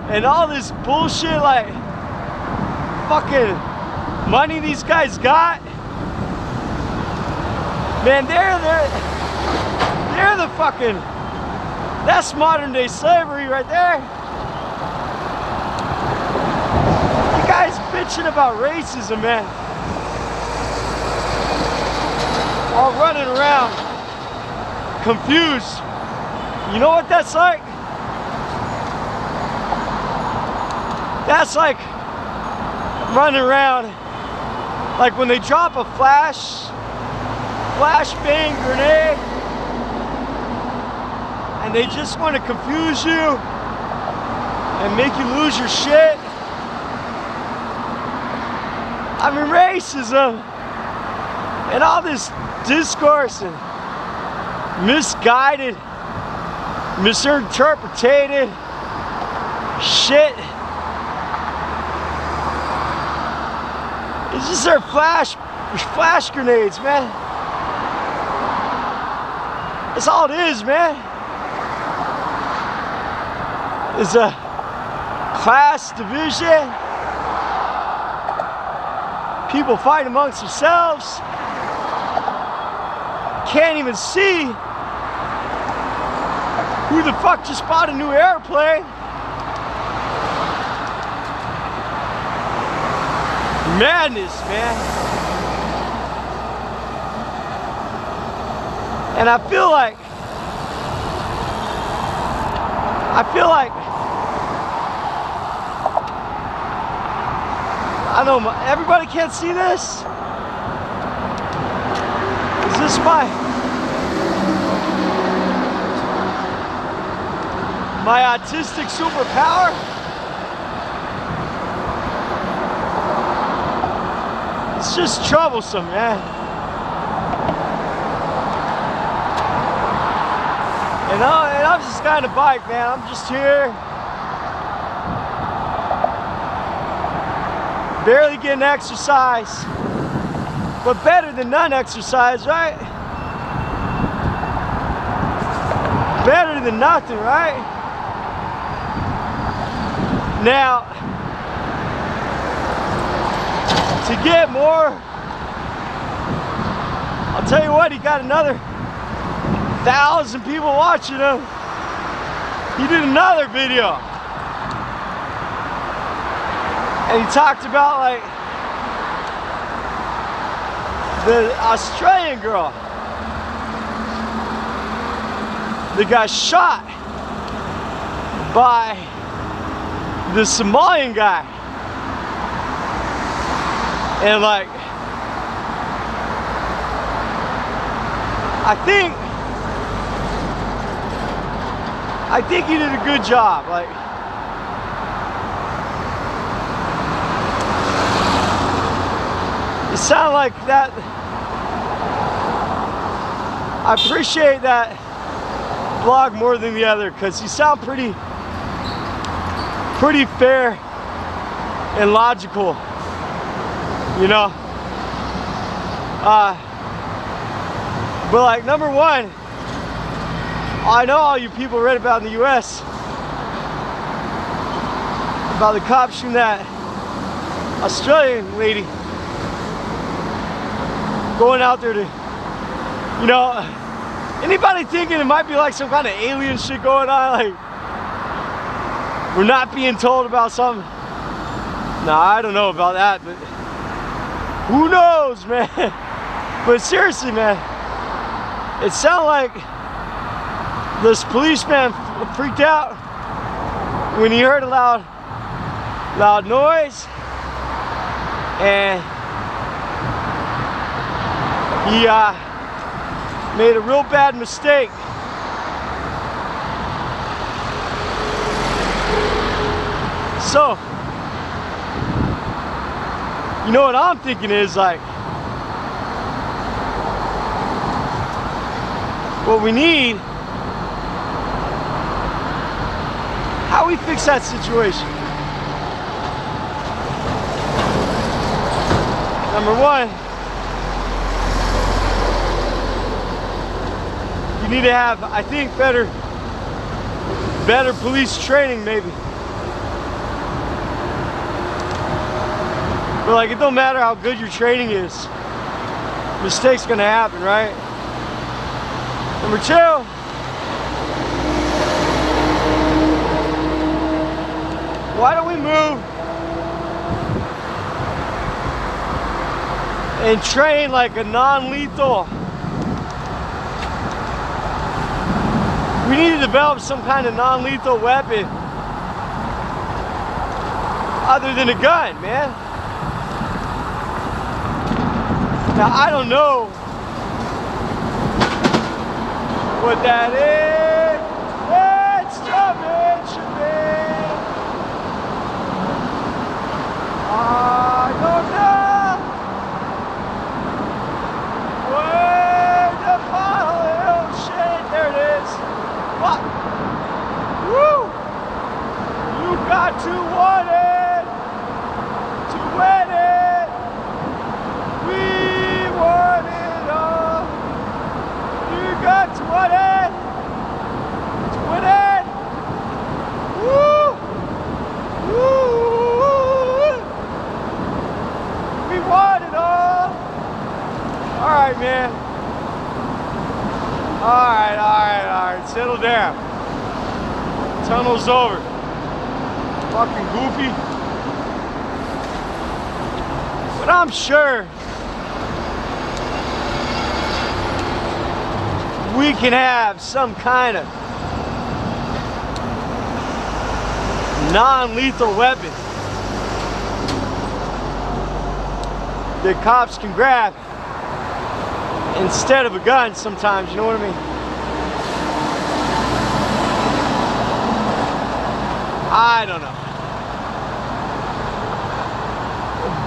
and all this bullshit like fucking money these guys got? Man, they're the fucking, that's modern day slavery right there. You guys bitching about racism, man. All running around, confused. You know what that's like? That's like running around like when they drop a flashbang grenade and they just want to confuse you and make you lose your shit. I mean, racism and all this discourse and misguided, misinterpreted shit. It's just their flash grenades, man. That's all it is, man. It's a class division. People fight amongst themselves. Can't even see who the fuck just bought a new airplane. Madness, man. And I feel like I know everybody can't see this. Is this my autistic superpower? It's just troublesome, man. And I'm just kind of bike, man. I'm just here, barely getting exercise, but better than none exercise, right? Better than nothing, right? Now, to get more, I'll tell you what, he got another 1,000 people watching him. He did another video. And he talked about like the Australian girl that got shot by the Somalian guy. And like, I think he did a good job. Like, it sounded like that. I appreciate that vlog more than the other because you sound pretty fair and logical, you know. But like, number one, I know all you people read about in the US about the cops shooting that Australian lady going out there to, you know, anybody thinking it might be like some kind of alien shit going on, like we're not being told about something? Nah, I don't know about that, but who knows, man? But seriously, man, it sounded like this policeman freaked out when he heard a loud noise, and he made a real bad mistake. So, you know what I'm thinking is like, what we need, how we fix that situation. Number one, you need to have, I think, better police training maybe. But like, it don't matter how good your training is, mistakes gonna happen, right? Number two, why don't we move and train like a non-lethal? We need to develop some kind of non-lethal weapon other than a gun, man. Now, I don't know what that is. It's Jamaican. I don't know where the bottle. Oh shit, there it is. What? Woo! You got to want it to win it. We want it all. You got to want it to win it. Woo! Woo! We want it all. All right, man. All right. Settle down. Tunnel's over. Fucking goofy. But I'm sure we can have some kind of non-lethal weapon that cops can grab instead of a gun sometimes, you know what I mean? I don't know.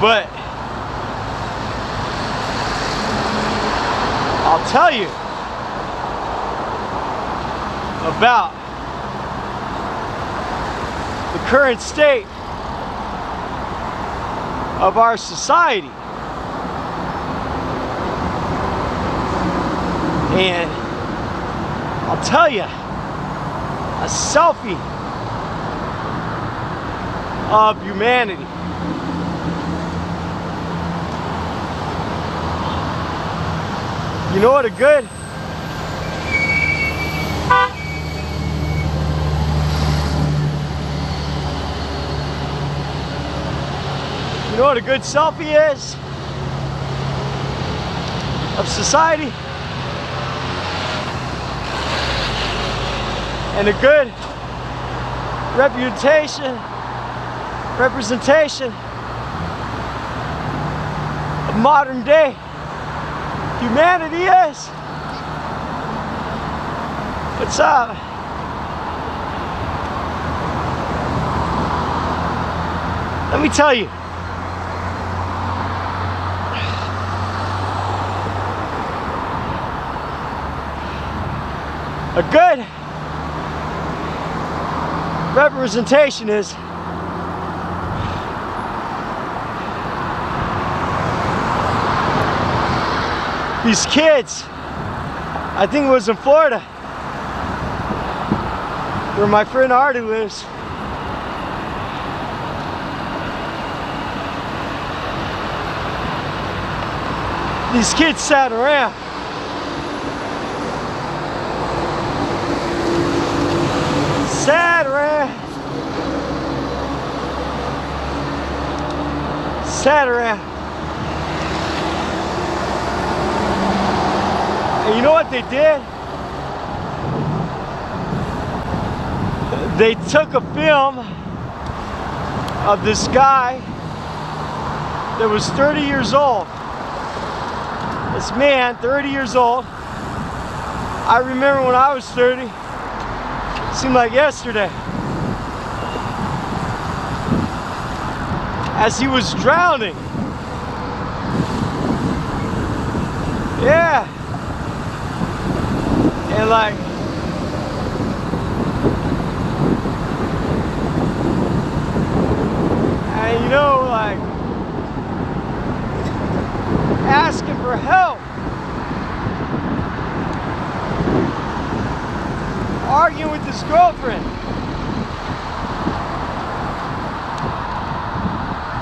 But I'll tell you about the current state of our society. And I'll tell you, a selfie of humanity. You know what a good selfie is of society? And a good representation of modern day humanity is. What's up? Let me tell you. A good representation is these kids, I think it was in Florida, where my friend Artie lives. These kids sat around. Sat around. And you know what they did? They took a film of this guy that was 30 years old. This man, 30 years old. I remember when I was 30. It seemed like yesterday. As he was drowning. Yeah. And like, and you know, like, asking for help, arguing with his girlfriend,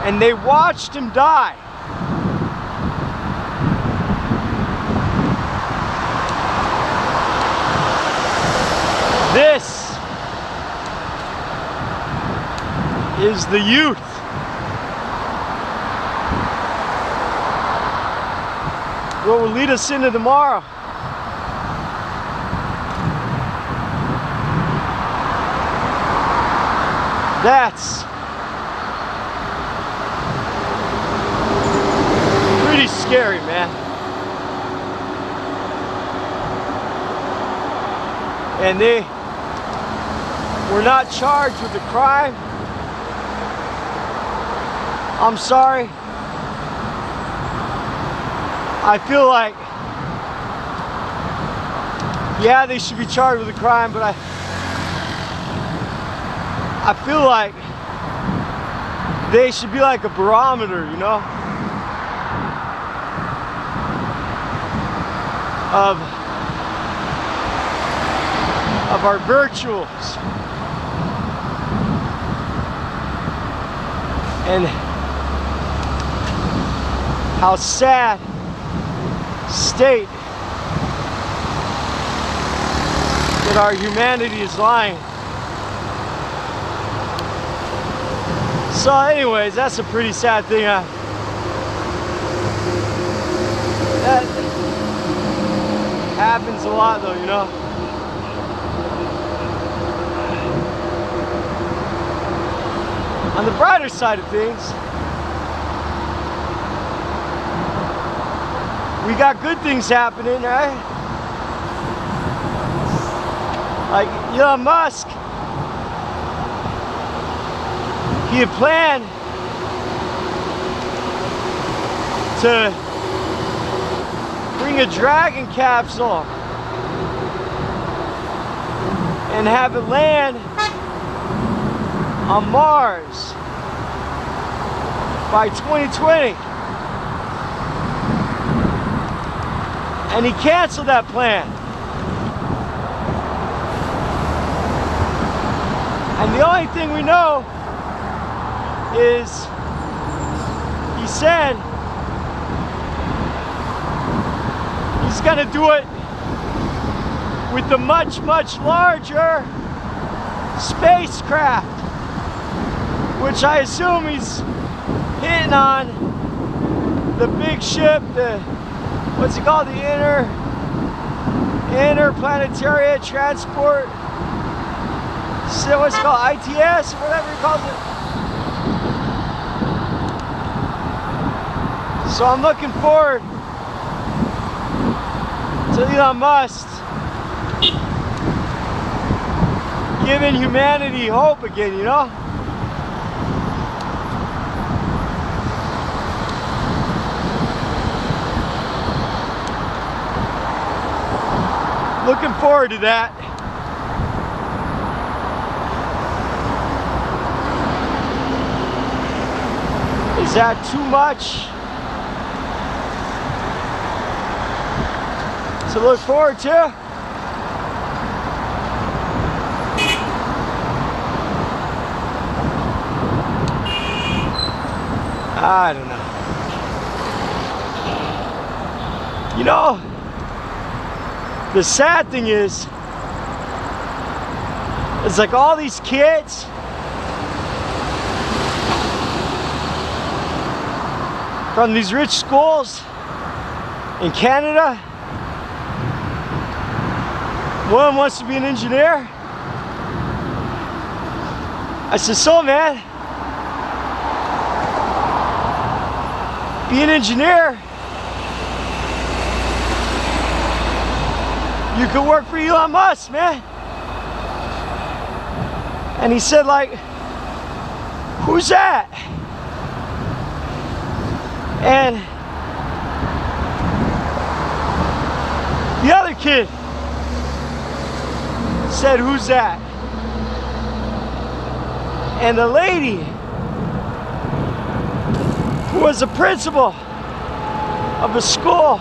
and they watched him die. This is the youth. What will lead us into tomorrow. That's pretty scary, man. And they were not charged with the crime. I'm sorry. I feel like, yeah, they should be charged with a crime, but I feel like they should be like a barometer, you know, of our virtues. And how sad state that our humanity is lying. So anyways, that's a pretty sad thing. That happens a lot though, you know. On the brighter side of things, we got good things happening, right? Like Elon Musk, he had planned to bring a Dragon capsule and have it land on Mars by 2020. And he canceled that plan. And the only thing we know is he said he's gonna do it with the much, much larger spacecraft, which I assume he's hitting on the big ship, the, what's it called, the interplanetary transport, so what's it called, ITS, or whatever he calls it. So I'm looking forward to Elon Musk giving humanity hope again, you know? Looking forward to that. Is that too much to look forward to? I don't know. You know, the sad thing is, it's like all these kids from these rich schools in Canada. One wants to be an engineer. I said, so man, be an engineer. You could work for Elon Musk, man. And he said, like, who's that? And the other kid said, "Who's that?" And the lady who was the principal of the school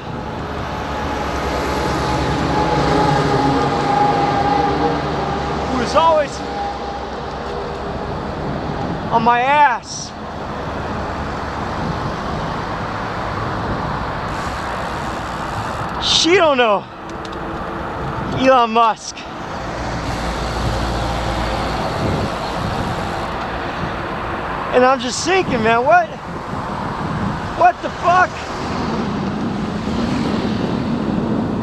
who was always on my ass. She don't know Elon Musk. And I'm just thinking, man, what the fuck?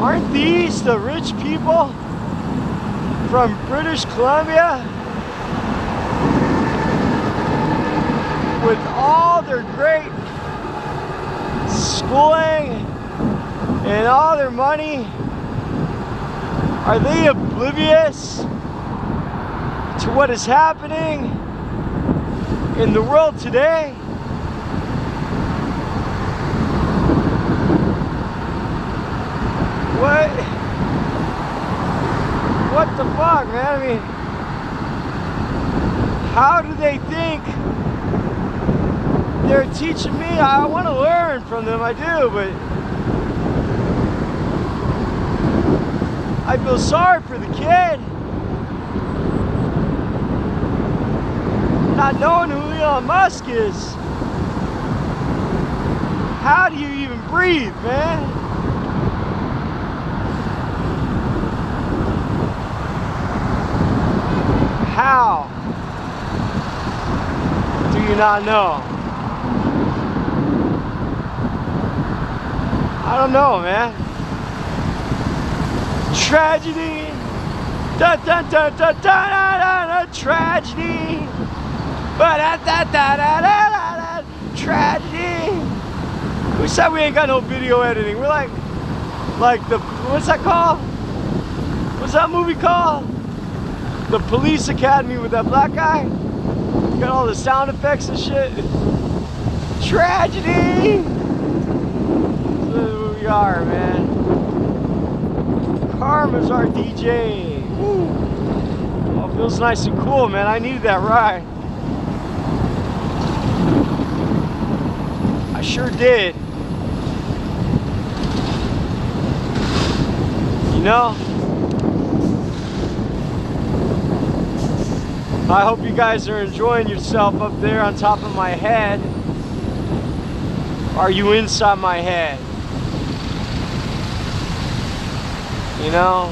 Aren't these the rich people from British Columbia? With all their great schooling and all their money, are they oblivious to what is happening in the world today? What the fuck, man? I mean, how do they think they're teaching me? I want to learn from them, I do, but I feel sorry for the kid. Not knowing who Elon Musk is. How do you even breathe, man? How do you not know? I don't know, man. Tragedy. Da da da da da da da. Tragedy. Ba da da da da da da. Tragedy. Who said we ain't got no video editing? We're like the, what's that called? What's that movie called? The Police Academy with that black guy. Got all the sound effects and shit. Tragedy. That's who we are, man. Karma's our DJ. Woo. Oh, it feels nice and cool, man. I needed that ride. I sure did. You know? I hope you guys are enjoying yourself up there on top of my head. Are you inside my head? You know?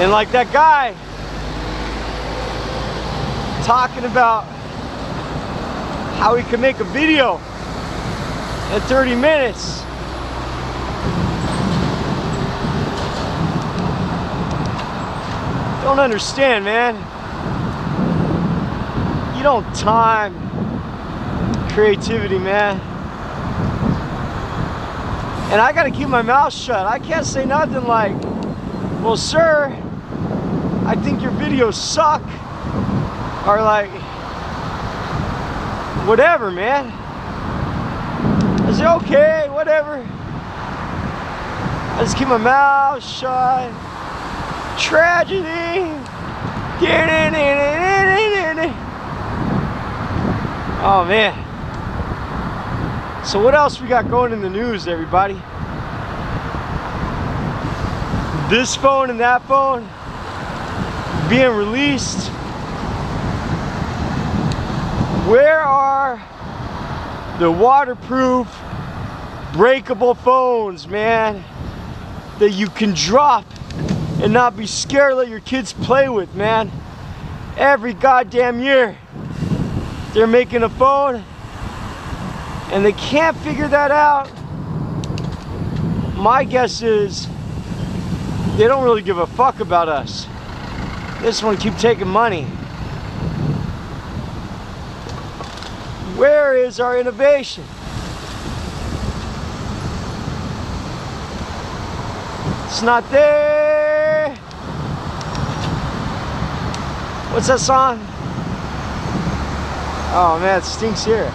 And like that guy talking about how he can make a video in 30 minutes. Don't understand, man. You don't time creativity, man. And I gotta keep my mouth shut. I can't say nothing like, well, sir, I think your videos suck. Or like, whatever, man. I say, okay, whatever. I just keep my mouth shut. Tragedy. Oh, man. So what else we got going in the news, everybody? This phone and that phone being released. Where are the waterproof, breakable phones, man, that you can drop and not be scared to let your kids play with, man? Every goddamn year they're making a phone and they can't figure that out. My guess is they don't really give a fuck about us. They just want to keep taking money. Where is our innovation? It's not there. What's that song? Oh man, it stinks here.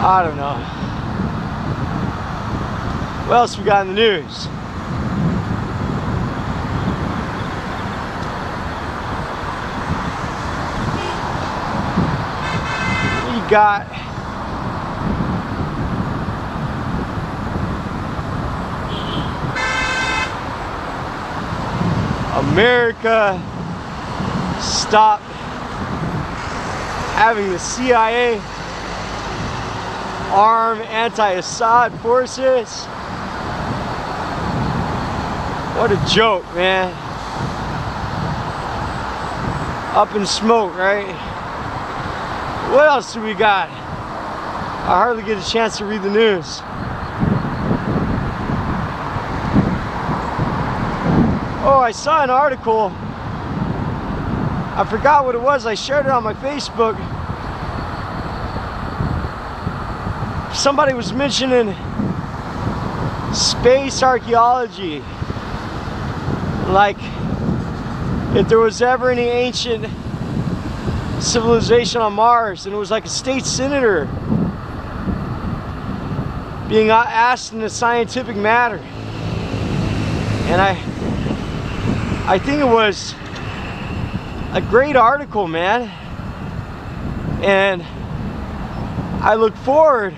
I don't know. What else we got in the news? We got America stopped having the CIA arm anti-Assad forces. What a joke, man. Up in smoke, right? What else do we got? I hardly get a chance to read the news. Oh, I saw an article. I forgot what it was. I shared it on my Facebook. Somebody was mentioning space archaeology. Like, if there was ever any ancient civilization on Mars, and it was like a state senator being asked in a scientific matter. And I think it was a great article, man. And I look forward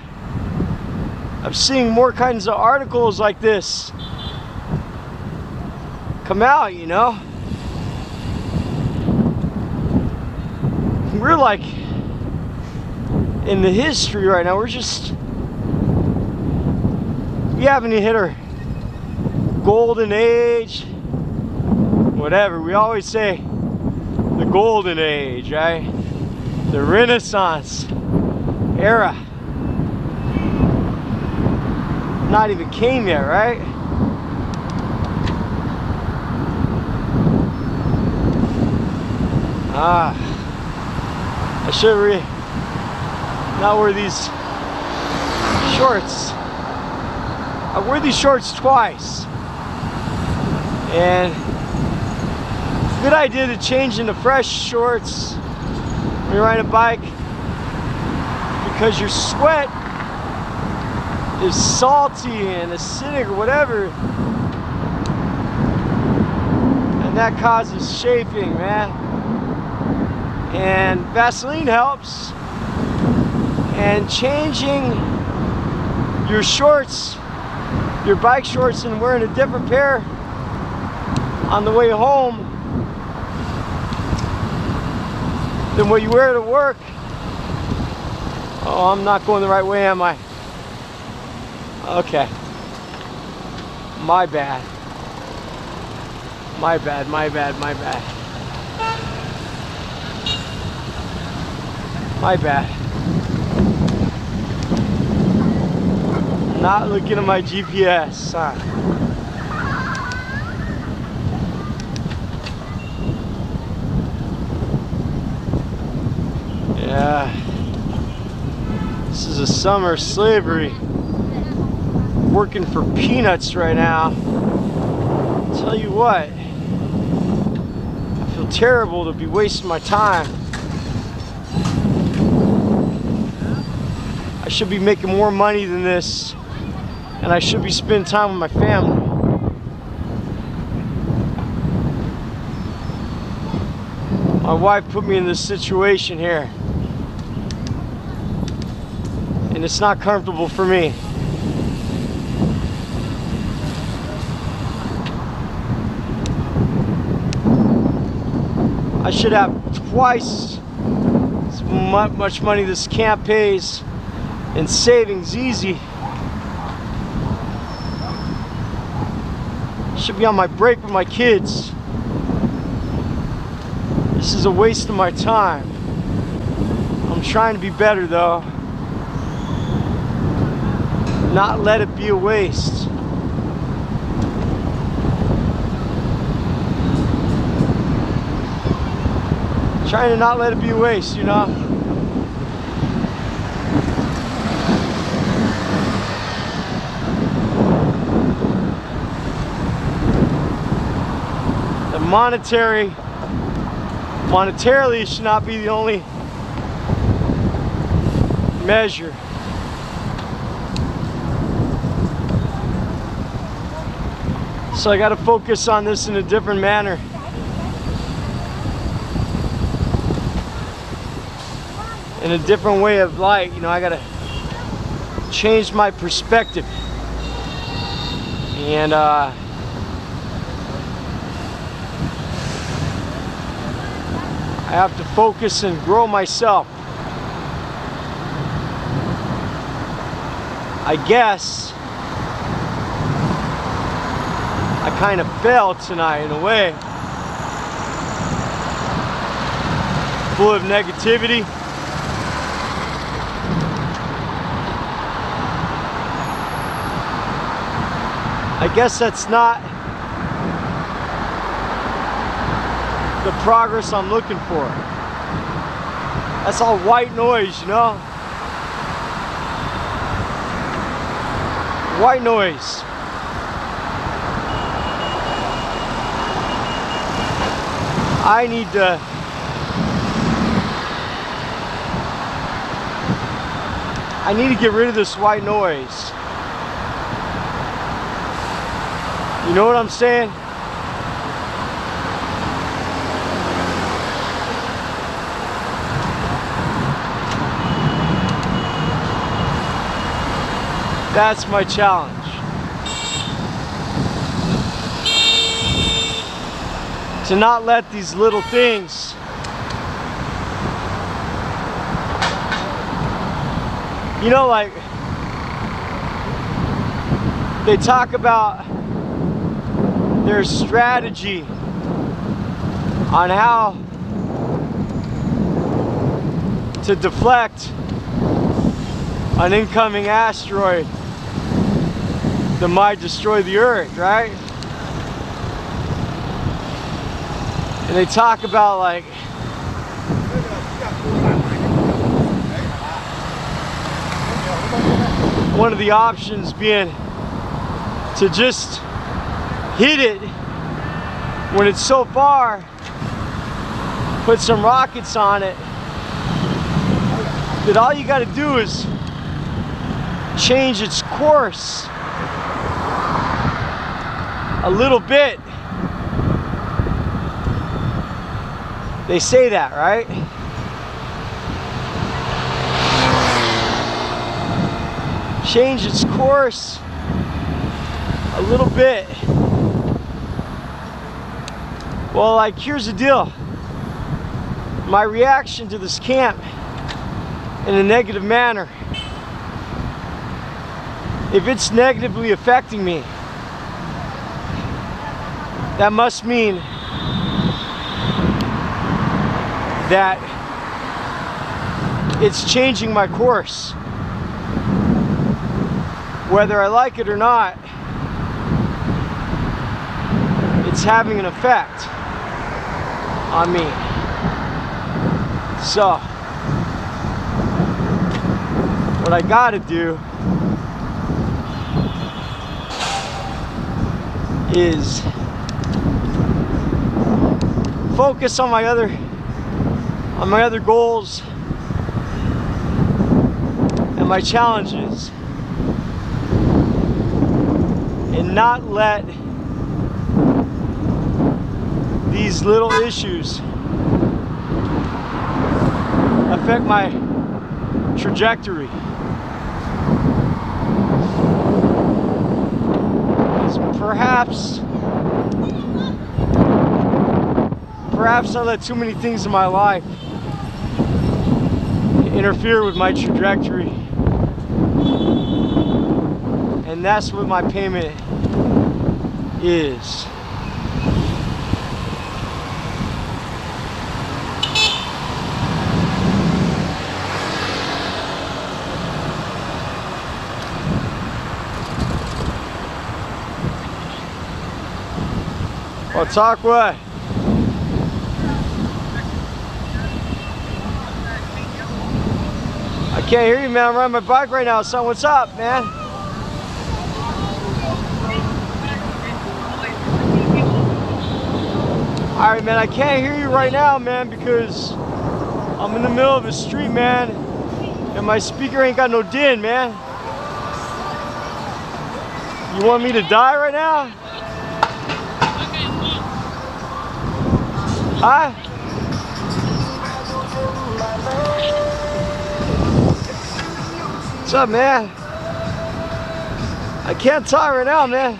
of seeing more kinds of articles like this come out, you know. We're like in the history right now. We haven't even hit our golden age. Whatever, we always say the golden age, right? The Renaissance era. Not even came yet, right? I should not wear these shorts. I wear these shorts twice. And good idea to change into fresh shorts when you're riding a bike, because your sweat is salty and acidic or whatever, and that causes chafing, man. And Vaseline helps. And changing your shorts, your bike shorts, and wearing a different pair on the way home than what you wear to work. Oh, I'm not going the right way, am I? Okay. My bad. My bad, my bad, my bad. My bad. Not looking at my GPS, huh? Yeah. This is a summer slavery. Working for peanuts right now. I'll tell you what. I feel terrible to be wasting my time. I should be making more money than this, and I should be spending time with my family. My wife put me in this situation here, and it's not comfortable for me. I should have twice as much money this camp pays in savings, easy. Should be on my break with my kids. This is a waste of my time. I'm trying to be better though. Not let it be a waste. Trying to not let it be a waste, you know? The monetary monetarily it should not be the only measure. So I got to focus on this in a different manner. In a different way of light, you know, I got to change my perspective. And I have to focus and grow myself. I guess I kind of failed tonight in a way. Full of negativity. I guess that's not the progress I'm looking for. That's all white noise, you know? White noise. I need to get rid of this white noise. You know what I'm saying? That's my challenge. To not let these little things you know, like they talk about their strategy on how to deflect an incoming asteroid that might destroy the Earth, right? And they talk about like one of the options being to just hit it when it's so far, put some rockets on it, that all you got to do is change its course a little bit. They say that, right? Change its course a little bit. Well, like, here's the deal. My reaction to this camp in a negative manner, if it's negatively affecting me, that must mean that it's changing my course. Whether I like it or not, it's having an effect on me. So, what I gotta do is focus on my other goals and my challenges, and not let these little issues affect my trajectory. Perhaps I let too many things in my life interfere with my trajectory, and that's what my payment is. Well, talk what? I can't hear you, man. I'm riding my bike right now, son. What's up, man? Alright, man, I can't hear you right now, man, because I'm in the middle of a street, man, and my speaker ain't got no din, man. You want me to die right now? Huh? What's up, man? I can't talk right now, man.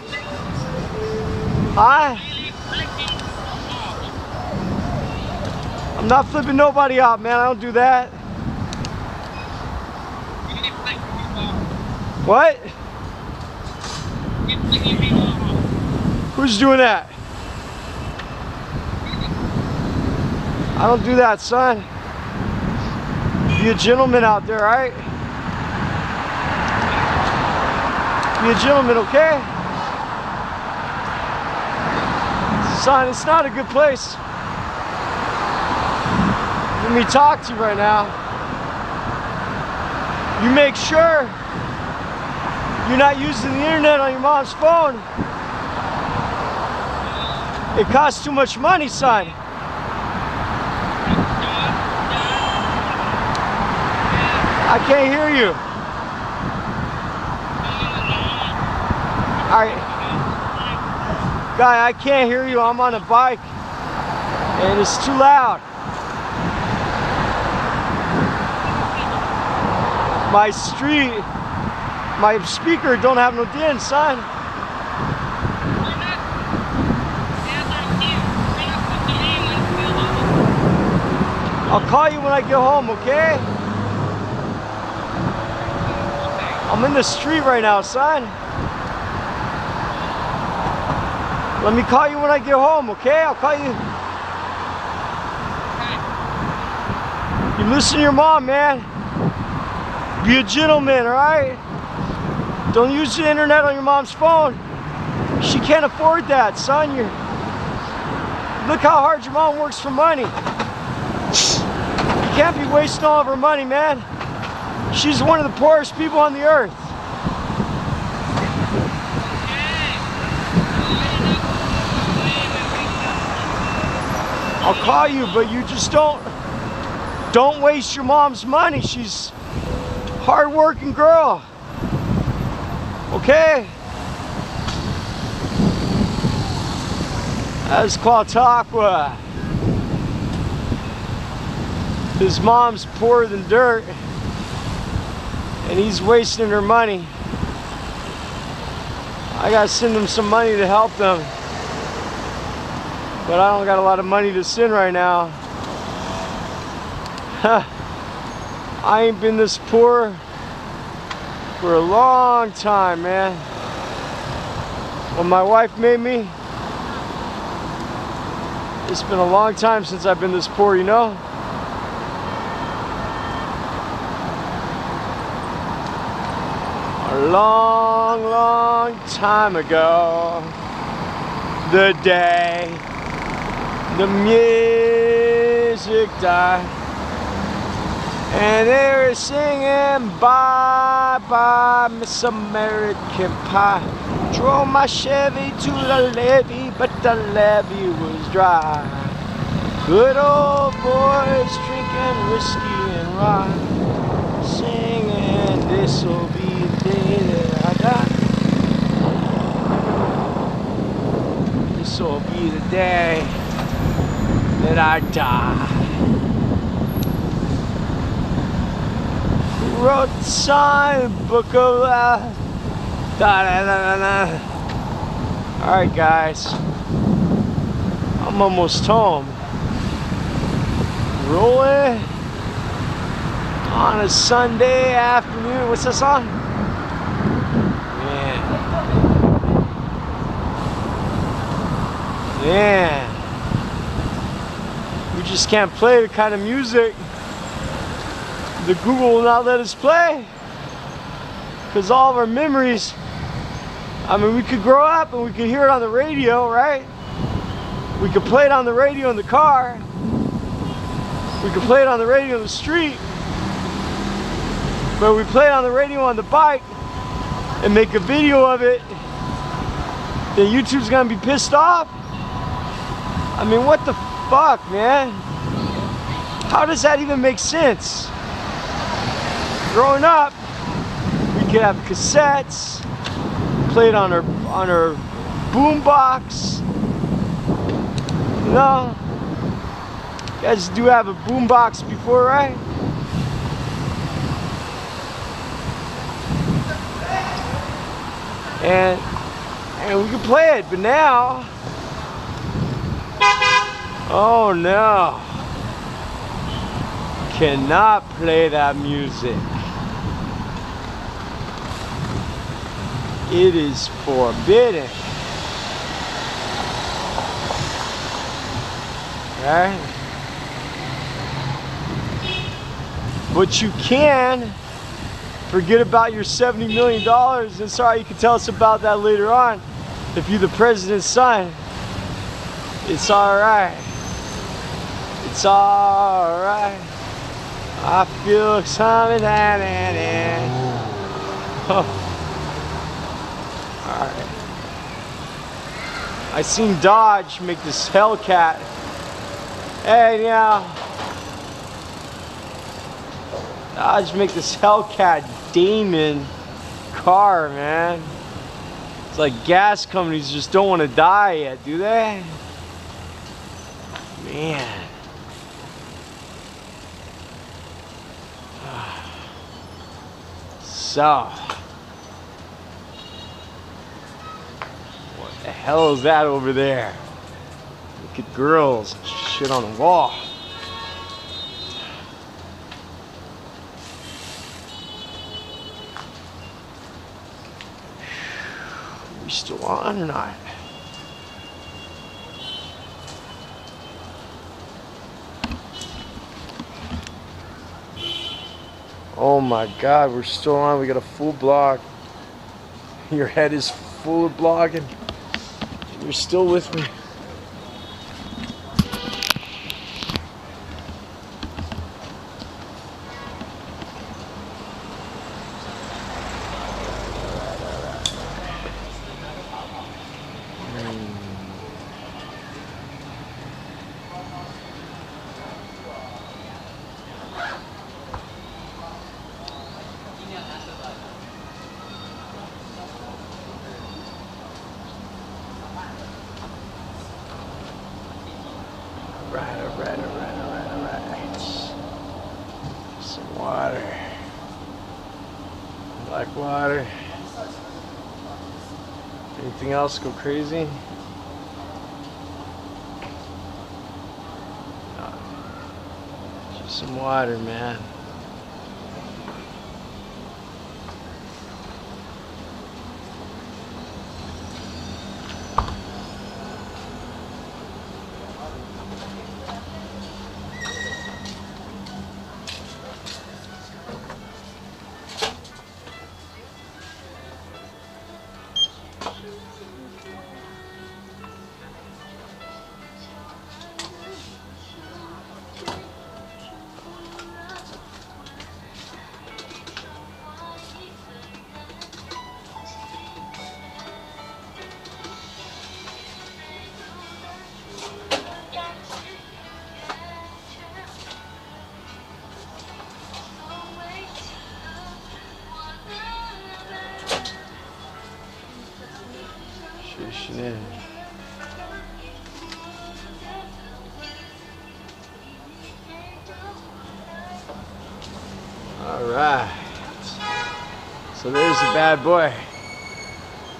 Hi? I'm not flipping nobody off, man. I don't do that. What? Who's doing that? I don't do that, son. Be a gentleman out there, right? Be a gentleman, okay? Son, it's not a good place. Let me talk to you right now. You make sure you're not using the internet on your mom's phone. It costs too much money, son. I can't hear you. Alright. Guy, I can't hear you. I'm on a bike and it's too loud. My street, my speaker don't have no din, son. I'll call you when I get home, okay? I'm in the street right now, son. Let me call you when I get home, okay? I'll call you. You listen to your mom, man. Be a gentleman, alright? Don't use the internet on your mom's phone. She can't afford that, son. Look how hard your mom works for money. You can't be wasting all of her money, man. She's one of the poorest people on the earth. I'll call you, but you just don't waste your mom's money. She's a hard-working girl. Okay? That's Quataqua. His mom's poorer than dirt, and he's wasting her money. I gotta send him some money to help them, but I don't got a lot of money to send right now. I ain't been this poor for a long time, man. When my wife made me, it's been a long time since I've been this poor, you know? A long, long time ago, the day the music died, and they were singing bye bye Miss American Pie. Drove my Chevy to the levee, but the levee was dry. Good old boys drinking whiskey and rye, singing this'll be the day that I die. This'll be the day that I die. Who wrote the song, Book of Life? Alright guys, I'm almost home. Rolling on a Sunday afternoon. What's that song? Man, we just can't play the kind of music the Google will not let us play, because all of our memories, I mean, we could grow up and we could hear it on the radio, right? We could play it on the radio in the car. We could play it on the radio in the street. But we play it on the radio on the bike and make a video of it, then YouTube's gonna be pissed off. I I mean, what the fuck, man? How does that even make sense? Growing up, we could have cassettes, play it on our boombox. You know, you guys do have a boombox before, right? And we could play it, but now, oh no, cannot play that music. It is forbidden. Right? But you can forget about your $70 million, and sorry, you can tell us about that later on. If you're the president's son, it's alright. It's alright. I feel something happening. Oh. Alright. I seen Dodge make this Hellcat. Hey, now. Dodge make this Hellcat Damon car, man. It's like gas companies just don't want to die yet, do they? Man. So, what the hell is that over there? Look at girls and shit on the wall. We still on or not? Oh my God, we're still on. We got a full block. Your head is full of blogging. You're still with me. Alright. Some water. Black water. Anything else go crazy? No. Just some water, man. Alright, so there's the bad boy,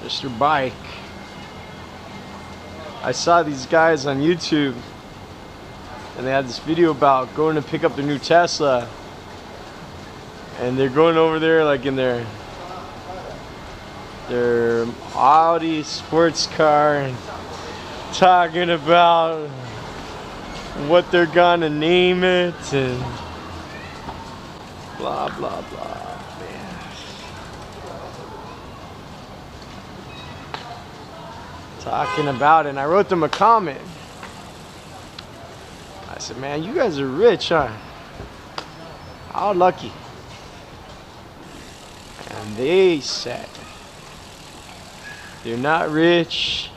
Mr. Bike. I saw these guys on YouTube and they had this video about going to pick up their new Tesla, and they're going over there like in their Audi sports car and talking about what they're gonna name it and blah blah blah, man. Talking about it, and I wrote them a comment. I said, man, you guys are rich, huh? How lucky. And they said, they're not rich,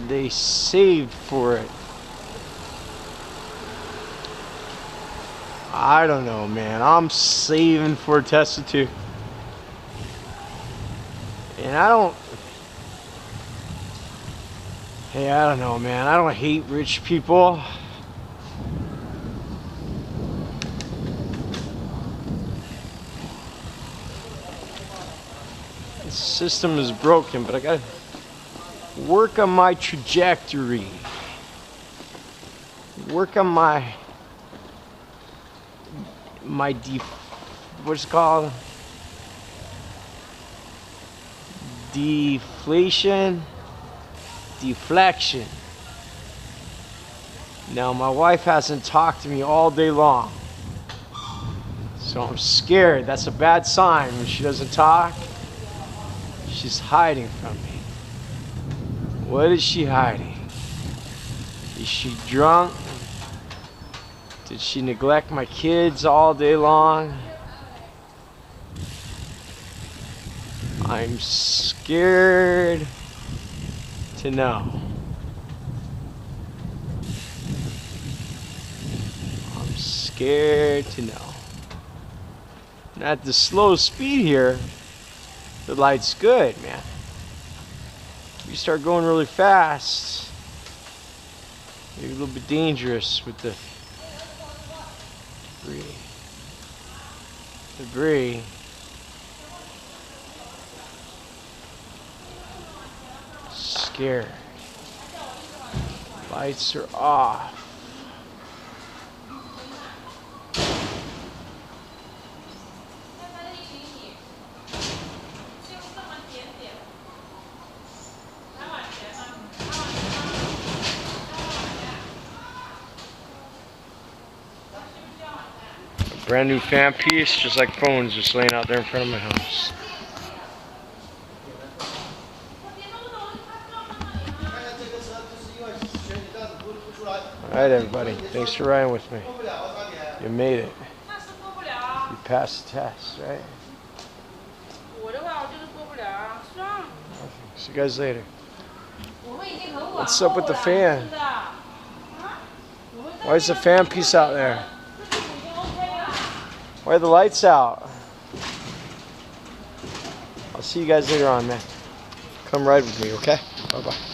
they saved for it. I don't know, man. I'm saving for a test too. And I don't know, man. I don't hate rich people. The system is broken, but I gotta work on my trajectory. Work on what's it called? Deflation. Now my wife hasn't talked to me all day long, so I'm scared. That's a bad sign when she doesn't talk. She's hiding from me. What is she hiding? Is she drunk? Did she neglect my kids all day long? I'm scared to know. I'm scared to know. And at the slow speed here, the light's good, man. You start going really fast, you're a little bit dangerous with the debris. Scared. Lights are off. A brand new fan piece, just like phones, just laying out there in front of my house. Alright everybody, thanks for riding with me. You made it. You passed the test, right? See you guys later. What's up with the fan? Why is the fan piece out there? Why are the lights out? I'll see you guys later on, man. Come ride with me, okay? Bye-bye.